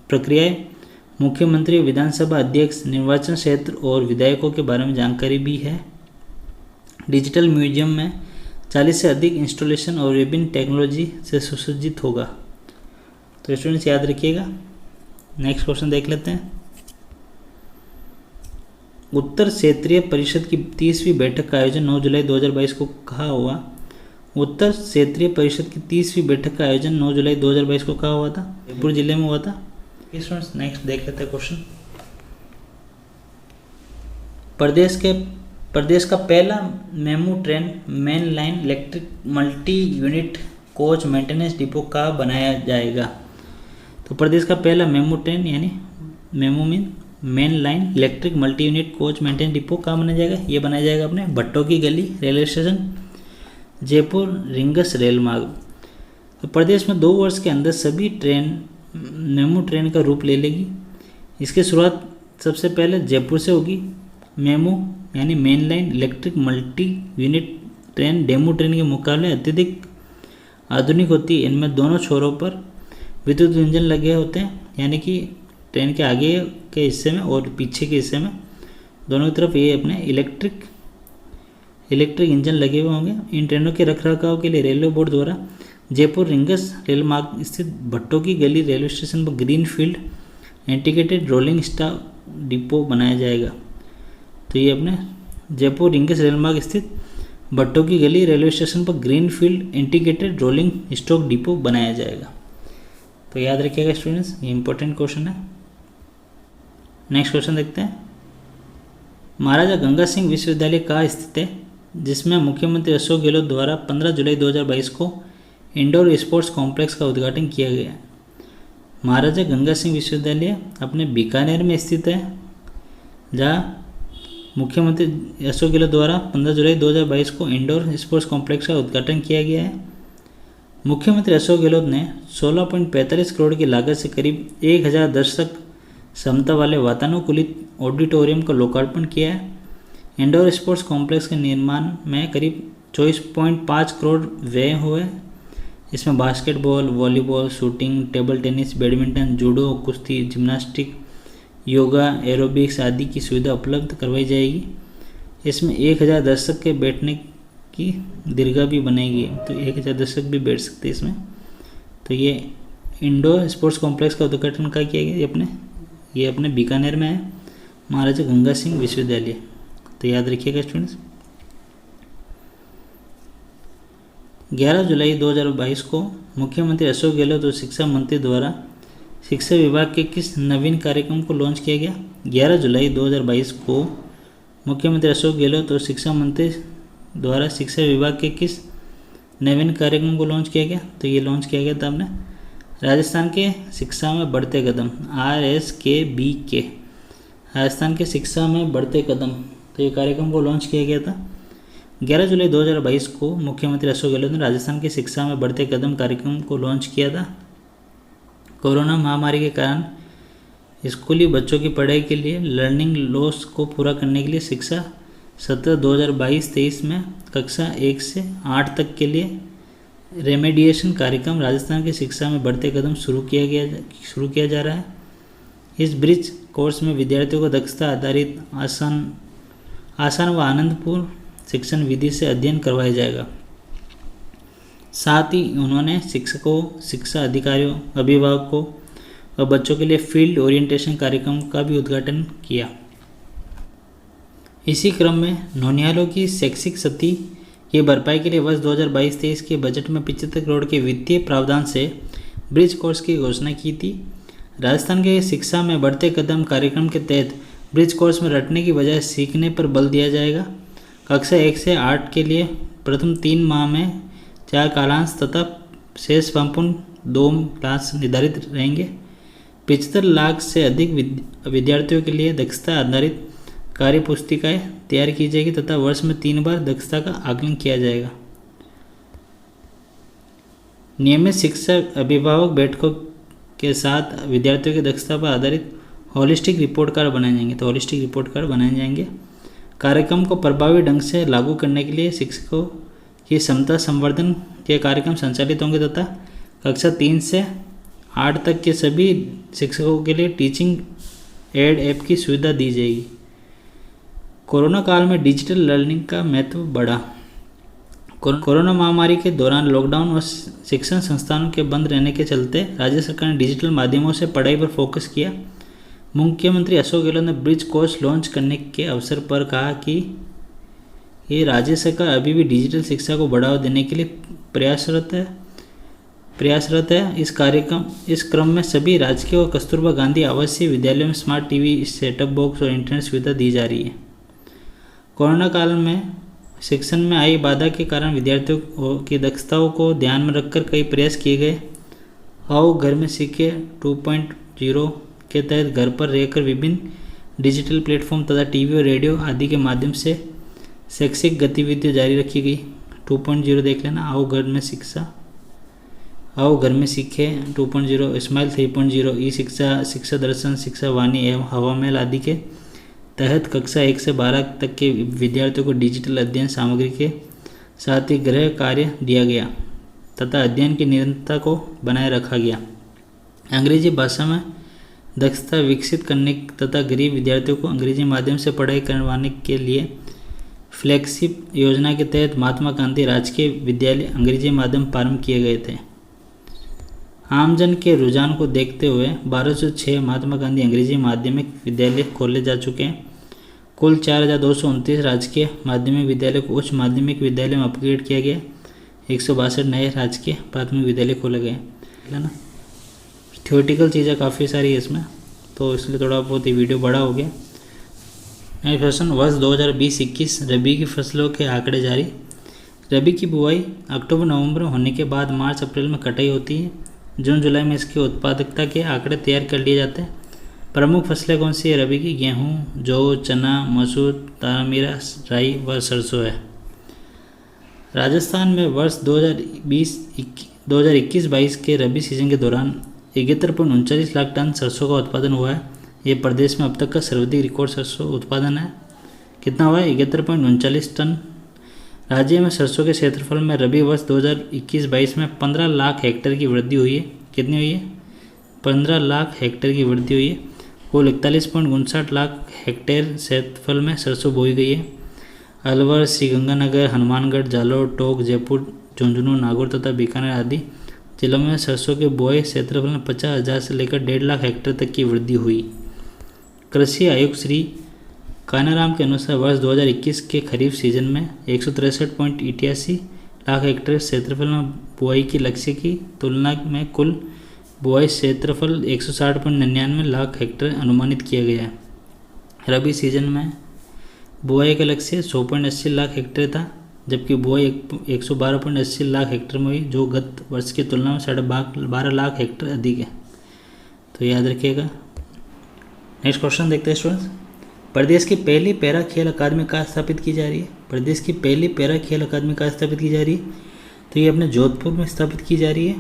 प्रक्रियाएं, मुख्यमंत्री, विधानसभा अध्यक्ष, निर्वाचन क्षेत्र और विधायकों के बारे में जानकारी भी है। डिजिटल म्यूजियम में 40 से अधिक इंस्टॉलेशन और विभिन्न टेक्नोलॉजी से सुसज्जित होगा। तो स्टूडेंट्स याद रखिएगा। नेक्स्ट क्वेश्चन देख लेते हैं। उत्तर क्षेत्रीय परिषद की 30वीं बैठक का आयोजन 9 जुलाई 2022 को कहाँ हुआ? उत्तर क्षेत्रीय परिषद की 30वीं बैठक का आयोजन 9 जुलाई 2022 को कहाँ हुआ था? जयपुर जिले में हुआ था। स्टूडेंट्स नेक्स्ट देख लेते हैं क्वेश्चन। प्रदेश का पहला MEMU train main line electric multi unit coach maintenance depot कहाँ बनाया जाएगा? तो प्रदेश का पहला मेमू ट्रेन यानी MEMU mean main line electric multi unit coach maintain depot कहाँ बनाया जाएगा? ये बनाया जाएगा अपने भट्टो की गली railway station, Jaipur rings rail मार्ग। तो प्रदेश में 2 वर्ष के अंदर सभी ट्रेन मेमू ट्रेन का रूप ले लेगी। इसकी शुरुआत सबसे पहले जयपुर से होगी। मेमू यानी main line electric multi unit train DEMU train के मुकाबले अत्यधिक आधुनिक होती है। इनमें दोनों छोरों पर विद्युत इंजन लगे होते हैं, यानी कि ट्रेन के आगे के हिस्से में और पीछे के हिस्से में दोनों तरफ ये अपने इलेक्ट्रिक इंजन लगे हुए होंगे। इन ट्रेनों के रखरखाव के लिए रेलवे बोर्ड द्वारा जयपुर रिंगस रेल मार्ग स्थित भट्टो की गली रेलवे स्टेशन पर green field integrated rolling stock depot बनाया जाएगा। तो ये अपने जयपुर रिंगस रेल मार्ग स्थित भट्टो की गली रेलवे स्टेशन पर green field integrated rolling stock depot बनाया जाएगा। तो याद रखिएगा स्टूडेंट्स, ये इंपॉर्टेंट क्वेश्चन है। नेक्स्ट क्वेश्चन देखते हैं। महाराजा गंगा सिंह विश्वविद्यालय कहाँ स्थित है? जिसमें मुख्यमंत्री अशोक गहलोत द्वारा 15 जुलाई 2022 को इंडोर स्पोर्ट्स कॉम्प्लेक्स का उद्घाटन किया गया। महाराजा गंगा सिंह विश्वविद्यालय अपने बीकानेर में स्थित है, जहाँ मुख्यमंत्री अशोक गहलोत द्वारा 15 जुलाई 2022 को इंडोर स्पोर्ट्स कॉम्प्लेक्स का उद्घाटन किया गया है। मुख्यमंत्री अशोक गहलोत ने 16.45 करोड़ की लागत से करीब 1000 दर्शक क्षमता वाले वातानुकूलित ऑडिटोरियम का लोकार्पण किया है। इंडोर स्पोर्ट्स कॉम्प्लेक्स के निर्माण में करीब 24.5 करोड़ व्यय हुए। इसमें basketball, volleyball, shooting, table tennis, badminton, judo, कुश्ती, जिम्नास्टिक, योगा, एरोबिक्स आदि की सुविधा उपलब्ध करवाई जाएगी। इसमें 1000 दर्शक के बैठने की दीर्घा भी बनाएगी, तो 1000 दर्शक भी बैठ सकते हैं इसमें। तो ये इंडोर स्पोर्ट्स कॉम्प्लेक्स का उद्घाटन का किया गया ये अपने बीकानेर में है, महाराजा गंगा सिंह विश्वविद्यालय। तो याद रखिएगा स्टूडेंट्स। 11 जुलाई 2022 को मुख्यमंत्री अशोक गहलोत और शिक्षा मंत्री द्वारा शिक्षा विभाग के किस नवीन कार्यक्रम को लॉन्च किया गया? 11 जुलाई 2022 को मुख्यमंत्री अशोक गहलोत और शिक्षा मंत्री द्वारा शिक्षा विभाग के किस नवीन कार्यक्रम को लॉन्च किया गया? तो ये लॉन्च किया गया था हमने राजस्थान के शिक्षा में बढ़ते कदम, RSKBK, राजस्थान के शिक्षा में बढ़ते कदम। तो ये कार्यक्रम को लॉन्च किया गया था। 11 जुलाई 2022 को मुख्यमंत्री अशोक गहलोत ने राजस्थान की शिक्षा में बढ़ते कदम कार्यक्रम को लॉन्च किया था। कोरोना महामारी के कारण स्कूली बच्चों की पढ़ाई के लिए लर्निंग लॉस को पूरा करने के लिए शिक्षा सत्र 2022-23 में कक्षा 1 से 8 तक के लिए रेमेडिएशन कार्यक्रम राजस्थान की शिक्षा में बढ़ते कदम शुरू किया जा रहा है। इस ब्रिज कोर्स में विद्यार्थियों को दक्षता आधारित आसान व आनंदपूर्ण शिक्षण विधि से अध्ययन करवाया जाएगा। साथ ही उन्होंने शिक्षकों, शिक्षा अधिकारियों, अभिभावकों व बच्चों के लिए फील्ड ओरिएंटेशन कार्यक्रम का भी उद्घाटन किया। इसी क्रम में नौनिहालों की शैक्षिक क्षति की भरपाई के लिए वर्ष 2022-23 के बजट में 75 करोड़ के वित्तीय प्रावधान से ब्रिज कोर्स की घोषणा की थी। राजस्थान के शिक्षा में बढ़ते कदम कार्यक्रम के तहत ब्रिज कोर्स में रटने की बजाय सीखने पर बल दिया जाएगा। कक्षा 1 से 8 के लिए प्रथम 3 माह में 4 कालांश तथा शेष संपूर्ण 2 क्लास निर्धारित रहेंगे। 75 लाख से अधिक विद्यार्थियों के लिए दक्षता आधारित कार्य पुस्तिकाएँ तैयार की जाएगी तथा वर्ष में 3 बार दक्षता का आकलन किया जाएगा। नियमित शिक्षक अभिभावक बैठकों के साथ विद्यार्थियों की दक्षता पर आधारित होलिस्टिक रिपोर्ट कार्ड बनाए जाएंगे। कार्यक्रम को प्रभावी ढंग से लागू करने के लिए शिक्षकों की क्षमता संवर्धन के कार्यक्रम संचालित होंगे तथा कक्षा 3 से 8 तक के सभी शिक्षकों के लिए टीचिंग एड ऐप की सुविधा दी जाएगी। कोरोना काल में डिजिटल लर्निंग का महत्व बढ़ा। कोरोना महामारी के दौरान लॉकडाउन और शिक्षण संस्थानों के बंद रहने के चलते राज्य सरकार ने डिजिटल माध्यमों से पढ़ाई पर फोकस किया। मुख्यमंत्री अशोक गहलोत ने ब्रिज कोर्स लॉन्च करने के अवसर पर कहा कि ये राज्य सरकार अभी भी डिजिटल शिक्षा को बढ़ावा देने के लिए प्रयासरत है। इस क्रम में सभी राजकीय और कस्तूरबा गांधी आवासीय विद्यालयों में स्मार्ट टीवी, सेटअप बॉक्स और इंटरनेट सुविधा दी जा रही है। कोरोना काल में शिक्षण में आई बाधा के कारण विद्यार्थियों की दक्षताओं को ध्यान में रखकर कई प्रयास किए गए। आओ घर में सीखे 2.0 के तहत घर पर रहकर विभिन्न डिजिटल प्लेटफॉर्म तथा टीवी और रेडियो आदि के माध्यम से शैक्षिक गतिविधियाँ जारी रखी गई। 2.0 देख लेना, आओ घर में सीखे 2.0, स्माइल 3.0, ई शिक्षा, शिक्षा दर्शन, शिक्षा वाणी एवं हवामेल आदि के तहत कक्षा 1 से 12 तक के विद्यार्थियों को डिजिटल अध्ययन सामग्री के साथ ही गृह कार्य दिया गया तथा अध्ययन की निरंतरता को बनाए रखा गया। अंग्रेजी भाषा में दक्षता विकसित करने तथा गरीब विद्यार्थियों को अंग्रेजी माध्यम से पढ़ाई करवाने के लिए फ्लैगशिप योजना के तहत महात्मा गांधी राजकीय विद्यालय अंग्रेजी माध्यम प्रारंभ किए गए थे। आमजन के रुझान को देखते हुए 1206 महात्मा गांधी अंग्रेजी माध्यमिक विद्यालय खोले जा चुके हैं। कुल 4229 राजकीय माध्यमिक विद्यालय को उच्च माध्यमिक विद्यालय में अपग्रेड किया गया। 162 नए राजकीय प्राथमिक विद्यालय खोले गए, है ना। थ्योरेटिकल चीज़ें काफ़ी सारी है इसमें, तो इसलिए थोड़ा बहुत ही वीडियो बड़ा हो गया। नेक्स्ट क्वेश्चन, वर्ष 2020-21 रबी की फसलों के आंकड़े जारी। रबी की बुआई अक्टूबर नवंबर होने के बाद मार्च अप्रैल में कटाई होती है। जून जुलाई में इसकी उत्पादकता के आंकड़े तैयार कर लिए जाते हैं। प्रमुख फसलें कौन सी है रबी की? गेहूँ, जौ, चना, मसूर, तारामीरा, राई व सरसों है। राजस्थान में वर्ष 2021-22 के रबी सीजन के दौरान 71.39 लाख टन सरसों का उत्पादन हुआ है। ये प्रदेश में अब तक का सर्वाधिक रिकॉर्ड सरसों उत्पादन है। कितना हुआ है? 71.39 टन। राज्य में सरसों के क्षेत्रफल में रबी वर्ष 2021-22 में 15 लाख हेक्टेयर की वृद्धि हुई है। कितनी हुई है? 15 लाख हेक्टेयर की वृद्धि हुई है। कुल 41.59 लाख हेक्टेयर क्षेत्रफल में सरसों बोई गई है। अलवर, श्रीगंगानगर, हनुमानगढ़, जालौर, टोंक, जयपुर, झुंझुनू, नागौर तथा बीकानेर आदि जिलों में सरसों के बोए क्षेत्रफल में 50,000 से लेकर 1.5 लाख हेक्टेयर तक की वृद्धि हुई। कृषि आयुक्त श्री कानाराम के अनुसार वर्ष 2021 के खरीफ सीजन में 163.88 लाख हेक्टेयर क्षेत्रफल में बुआई की लक्ष्य की तुलना में कुल बुआई क्षेत्रफल 160.99 लाख हेक्टेयर अनुमानित किया गया है। रबी सीजन में बुआई का लक्ष्य 100.80 लाख हेक्टेयर था, जबकि बुआई 112.80 लाख हेक्टेयर में हुई, जो गत वर्ष की तुलना में 12.5 लाख हेक्टेयर अधिक है। तो याद रखिएगा। नेक्स्ट क्वेश्चन देखते हैं स्टूडेंट्स। प्रदेश की पहली पैरा खेल अकादमी कहाँ स्थापित की जा रही है? प्रदेश की पहली पैरा खेल अकादमी कहाँ स्थापित की जा रही है? तो ये अपने जोधपुर में स्थापित की जा रही है।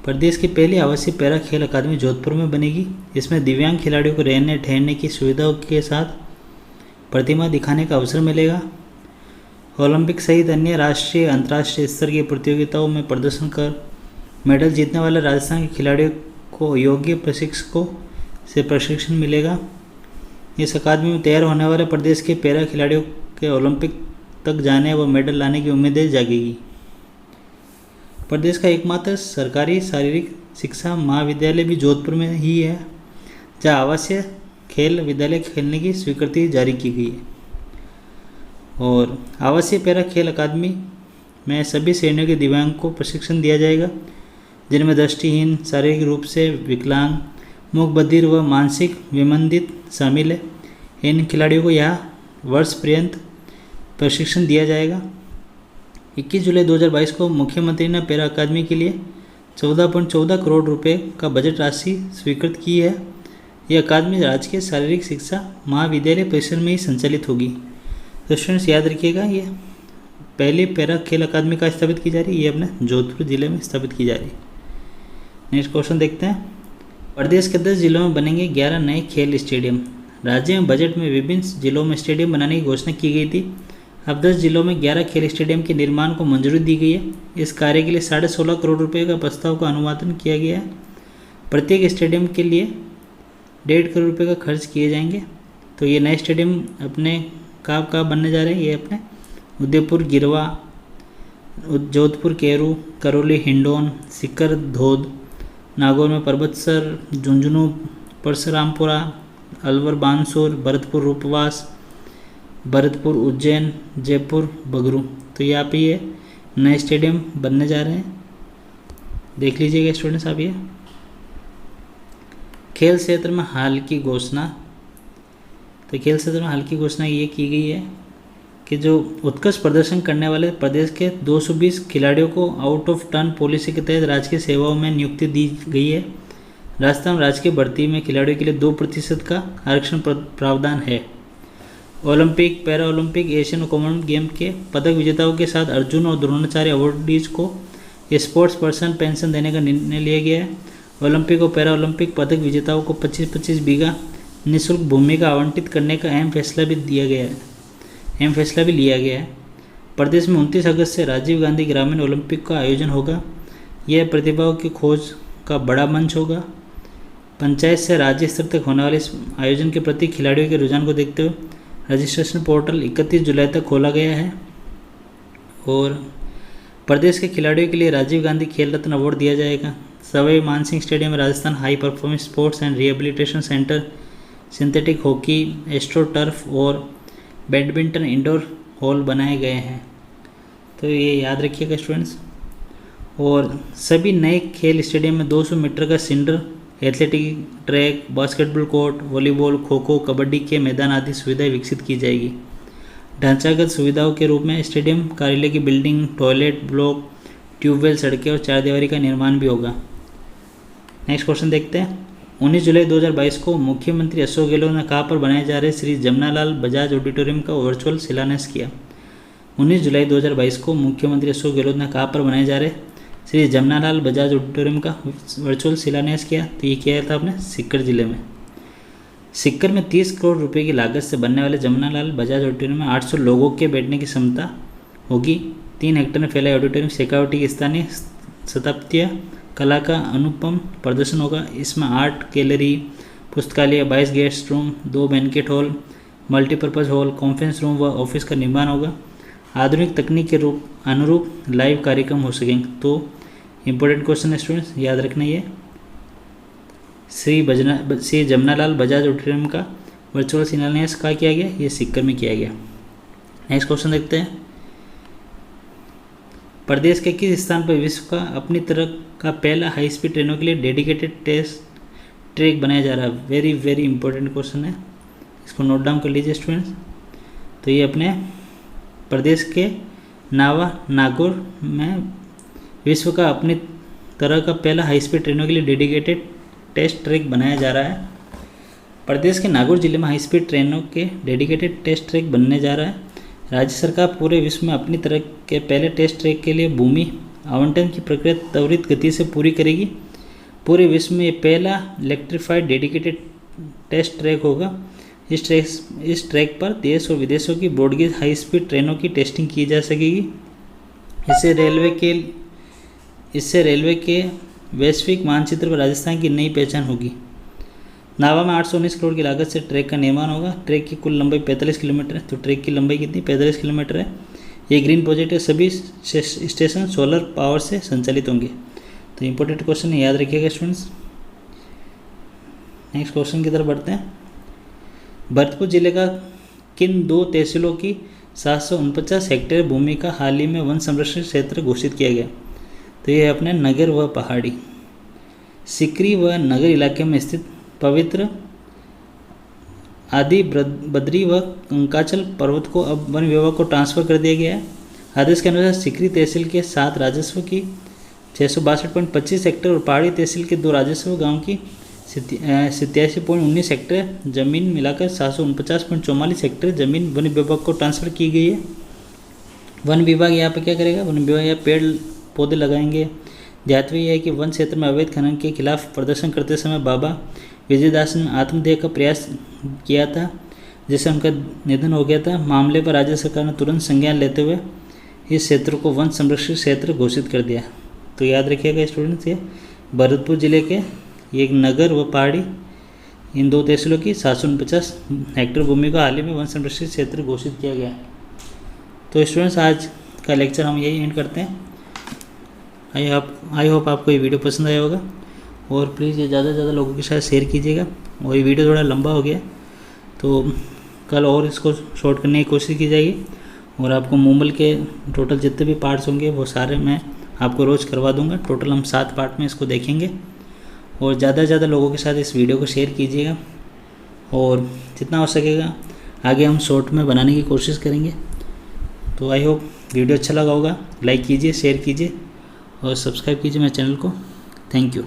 प्रदेश की पहली आवासीय पैरा खेल अकादमी जोधपुर में बनेगी। इसमें दिव्यांग खिलाड़ियों को रहने ठहरने की सुविधाओं के साथ प्रतिमा दिखाने का अवसर मिलेगा ओलंपिक सहित अन्य राष्ट्रीय अंतर्राष्ट्रीय स्तर की प्रतियोगिताओं में प्रदर्शन कर मेडल जीतने वाले राजस्थान के खिलाड़ियों को योग्य प्रशिक्षकों से प्रशिक्षण मिलेगा। इस अकादमी में तैयार होने वाले प्रदेश के पैरा खिलाड़ियों के ओलंपिक तक जाने व मेडल लाने की उम्मीदें जागेगी। प्रदेश का एकमात्र सरकारी शारीरिक शिक्षा महाविद्यालय भी जोधपुर में ही है, जहाँ आवासीय खेल विद्यालय खेलने की स्वीकृति जारी की गई है। और आवासीय पैरा खेल अकादमी में सभी श्रेणियों के दिव्यांग को प्रशिक्षण दिया जाएगा, जिनमें दृष्टिहीन, शारीरिक रूप से विकलांग, मूक बधिर व मानसिक विमंदित शामिल है। इन खिलाड़ियों को यहाँ वर्ष पर्यंत प्रशिक्षण दिया जाएगा। 21 जुलाई 2022 को मुख्यमंत्री ने पैरा अकादमी के लिए 14.14 करोड़ रुपए का बजट राशि स्वीकृत की है। यह अकादमी राज्य के शारीरिक शिक्षा महाविद्यालय परिसर में ही संचालित होगी। तो स्टूडेंट्स याद रखिएगा, ये पहली पैरा खेल अकादमी का स्थापित की जा रही है, ये अपने जोधपुर जिले में स्थापित की जा रही है। नेक्स्ट क्वेश्चन देखते हैं। प्रदेश के 10 जिलों में बनेंगे 11 नए खेल स्टेडियम। राज्य में बजट में विभिन्न जिलों में स्टेडियम बनाने की घोषणा की गई थी। अब 10 जिलों में 11 खेल स्टेडियम के निर्माण को मंजूरी दी गई है। इस कार्य के लिए 16.5 करोड़ रुपए का प्रस्ताव का अनुमोदन किया गया है। प्रत्येक स्टेडियम के लिए 1.5 करोड़ रुपए का खर्च किए जाएंगे। तो ये नए स्टेडियम अपने कहाँ बनने जा रहे हैं, ये अपने उदयपुर गिरवा, जोधपुर केरू, करौली हिंडौन, सीकर धोद, नागौर में परबतसर, झुंझुनू परशुरामपुरा, अलवर बानसूर, भरतपुर रूपवास, भरतपुर उज्जैन, जयपुर बगरू। तो यहाँ पे ये नए स्टेडियम बनने जा रहे हैं, देख लीजिएगा स्टूडेंट्स आप। ये खेल क्षेत्र में हाल की घोषणा, तो खेल क्षेत्र में हाल की घोषणा ये की गई है कि जो उत्कृष्ट प्रदर्शन करने वाले प्रदेश के 220 खिलाड़ियों को आउट ऑफ टर्न पॉलिसी के तहत राजकीय सेवाओं में नियुक्ति दी गई है। राजस्थान राजकीय भर्ती में खिलाड़ियों के लिए 2% का आरक्षण प्रावधान है। ओलंपिक, पैरा ओलंपिक, एशियन और कॉमनवेल्थ गेम के पदक विजेताओं के साथ अर्जुन और द्रोणाचार्य अवार्डीज को स्पोर्ट्स पर्सन पेंशन देने का निर्णय लिया गया है। ओलंपिक और पैरा ओलंपिक पदक विजेताओं को 25-25 बीघा निःशुल्क भूमि का आवंटित करने का अहम फैसला भी लिया गया है। प्रदेश में 29 अगस्त से राजीव गांधी ग्रामीण ओलंपिक का आयोजन होगा। यह प्रतिभाओं की खोज का बड़ा मंच होगा। पंचायत से राज्य स्तर तक होने वाले इस आयोजन के प्रति खिलाड़ियों के रुझान को देखते हुए रजिस्ट्रेशन पोर्टल 31 जुलाई तक खोला गया है। और प्रदेश के खिलाड़ियों के लिए राजीव गांधी खेल रत्न अवार्ड दिया जाएगा। सवाई मानसिंह स्टेडियम में Rajasthan high performance sports and rehabilitation centre, synthetic hockey, astro turf और बैडमिंटन इंडोर हॉल बनाए गए हैं। तो ये याद रखिएगा स्टूडेंट्स। और सभी नए खेल स्टेडियम में 200 मीटर का cinder, athletic track, basketball court, volleyball, kho kho, kabaddi के मैदान आदि सुविधाएं विकसित की जाएगी। ढांचागत सुविधाओं के रूप में स्टेडियम कार्यालय की बिल्डिंग, टॉयलेट ब्लॉक, ट्यूबवेल, सड़कें और चारदीवारी का निर्माण भी होगा। नेक्स्ट क्वेश्चन देखते हैं। 19 जुलाई 2022 को मुख्यमंत्री अशोक गहलोत ने कहाँ पर बनाए जा रहे श्री जमनालाल बजाज ऑडिटोरियम का वर्चुअल शिलान्यास किया। 19 जुलाई 2022 को मुख्यमंत्री अशोक गहलोत ने कहाँ पर बनाए जा रहे श्री जमनालाल बजाज ऑडिटोरियम का वर्चुअल शिलान्यास किया। तो ये किया था अपने सीकर जिले में। सीकर में 30 करोड़ रुपए की लागत से बनने वाले जमनालाल बजाज ऑडिटोरियम में 800 लोगों के बैठने की क्षमता होगी। 3 हेक्टेयर में फैला ऑडिटोरियम शेखावटी की स्थानीय स्थापत्य कला का अनुपम प्रदर्शन होगा। इसमें आर्ट गैलरी, पुस्तकालय, 22 guest room, 2 banquet hall, multipurpose hall, conference room व ऑफिस का निर्माण होगा। आधुनिक तकनीक के अनुरूप लाइव कार्यक्रम हो सकेंगे। तो इम्पोर्टेंट क्वेश्चन है स्टूडेंट्स, याद रखना ये श्री जमनालाल बजाज ऑडिटोरियम का वर्चुअल शिलान्यास कहाँ किया गया, ये सीकर में किया गया। नेक्स्ट क्वेश्चन देखते हैं। प्रदेश के किस स्थान पर विश्व का अपनी तरह का पहला हाई स्पीड ट्रेनों के लिए डेडिकेटेड टेस्ट ट्रैक बनाया जा रहा है। वेरी वेरी इंपॉर्टेंट क्वेश्चन है, इसको नोट डाउन कर लीजिए स्टूडेंट्स। तो ये अपने प्रदेश के नागौर में विश्व का अपनी तरह का पहला हाई स्पीड ट्रेनों के लिए डेडिकेटेड टेस्ट ट्रैक बनाया जा रहा है। प्रदेश के नागौर जिले में हाई स्पीड ट्रेनों के डेडिकेटेड टेस्ट ट्रैक बनने जा रहा है। राज्य सरकार पूरे विश्व में अपनी तरह के पहले टेस्ट ट्रैक के लिए भूमि आवंटन की प्रक्रिया त्वरित गति से पूरी करेगी। पूरे विश्व में ये पहला इलेक्ट्रीफाइड डेडिकेटेड टेस्ट ट्रैक होगा। इस ट्रैक पर देश और विदेशों की ब्रॉडगेज हाई स्पीड ट्रेनों की टेस्टिंग की जा सकेगी। इससे रेलवे के वैश्विक मानचित्र पर राजस्थान की नई पहचान होगी। नावा में 819 करोड़ की लागत से ट्रैक का निर्माण होगा। ट्रैक की कुल लंबाई 45 किलोमीटर है। तो ट्रैक की लंबाई कितनी? 45 किलोमीटर है। ये ग्रीन प्रोजेक्ट है। सभी स्टेशन सोलर पावर से संचालित होंगे। तो इंपॉर्टेंट क्वेश्चन है, याद रखिएगा स्टूडेंट्स। नेक्स्ट क्वेश्चन की तरफ बढ़ते हैं। भरतपुर जिले का किन 2 तहसीलों की 749 हेक्टेयर भूमि का हाल ही में वन संरक्षण क्षेत्र घोषित किया गया? तो ये है अपने नगर व पहाड़ी। सिकरी व नगर इलाके में स्थित पवित्र आदि बद्री व कंकाचल पर्वत को अब वन विभाग को ट्रांसफर कर दिया गया है। आदेश के अनुसार सिकरी तहसील के 7 राजस्व की 662.25 हेक्टेयर और पहाड़ी तहसील के 2 राजस्व गांव की 87.19 हेक्टेयर जमीन मिलाकर 749.44 हेक्टेयर जमीन वन विभाग को ट्रांसफ़र की गई है। वन विभाग यहाँ पर क्या करेगा? वन विभाग यहाँ पेड़ पौधे लगाएंगे। ध्यातव्य यह है कि वन क्षेत्र में अवैध खनन के खिलाफ प्रदर्शन करते समय बाबा विजयदास ने आत्मदेह का प्रयास किया था, जिससे उनका निधन हो गया था। मामले पर राज्य सरकार ने तुरंत संज्ञान लेते हुए इस क्षेत्र को वन संरक्षित क्षेत्र घोषित कर दिया। तो याद रखिएगा स्टूडेंट्स, ये भरतपुर जिले के एक नगर व पहाड़ी इन 2 तहसीलों की 749 हेक्टेयर भूमि को हाल ही में वन संरक्षित क्षेत्र घोषित किया गया। तो स्टूडेंट्स, आज का लेक्चर हम यही एंड करते हैं। आई होप आपको ये वीडियो पसंद आया होगा, और प्लीज़ ये ज़्यादा से ज़्यादा लोगों के साथ शेयर कीजिएगा। और ये वीडियो थोड़ा लंबा हो गया, तो कल और इसको शॉर्ट करने की कोशिश की जाएगी। और आपको मूमल के टोटल जितने भी पार्ट्स होंगे वो सारे मैं आपको रोज़ करवा दूंगा। टोटल हम 7 पार्ट में इसको देखेंगे। और ज़्यादा से ज़्यादा लोगों के साथ इस वीडियो को शेयर कीजिएगा, और जितना हो सकेगा आगे हम शॉर्ट में बनाने की कोशिश करेंगे। तो आई होप वीडियो अच्छा लगा होगा। लाइक कीजिए, शेयर कीजिए और सब्सक्राइब कीजिए मेरे चैनल को। Thank you.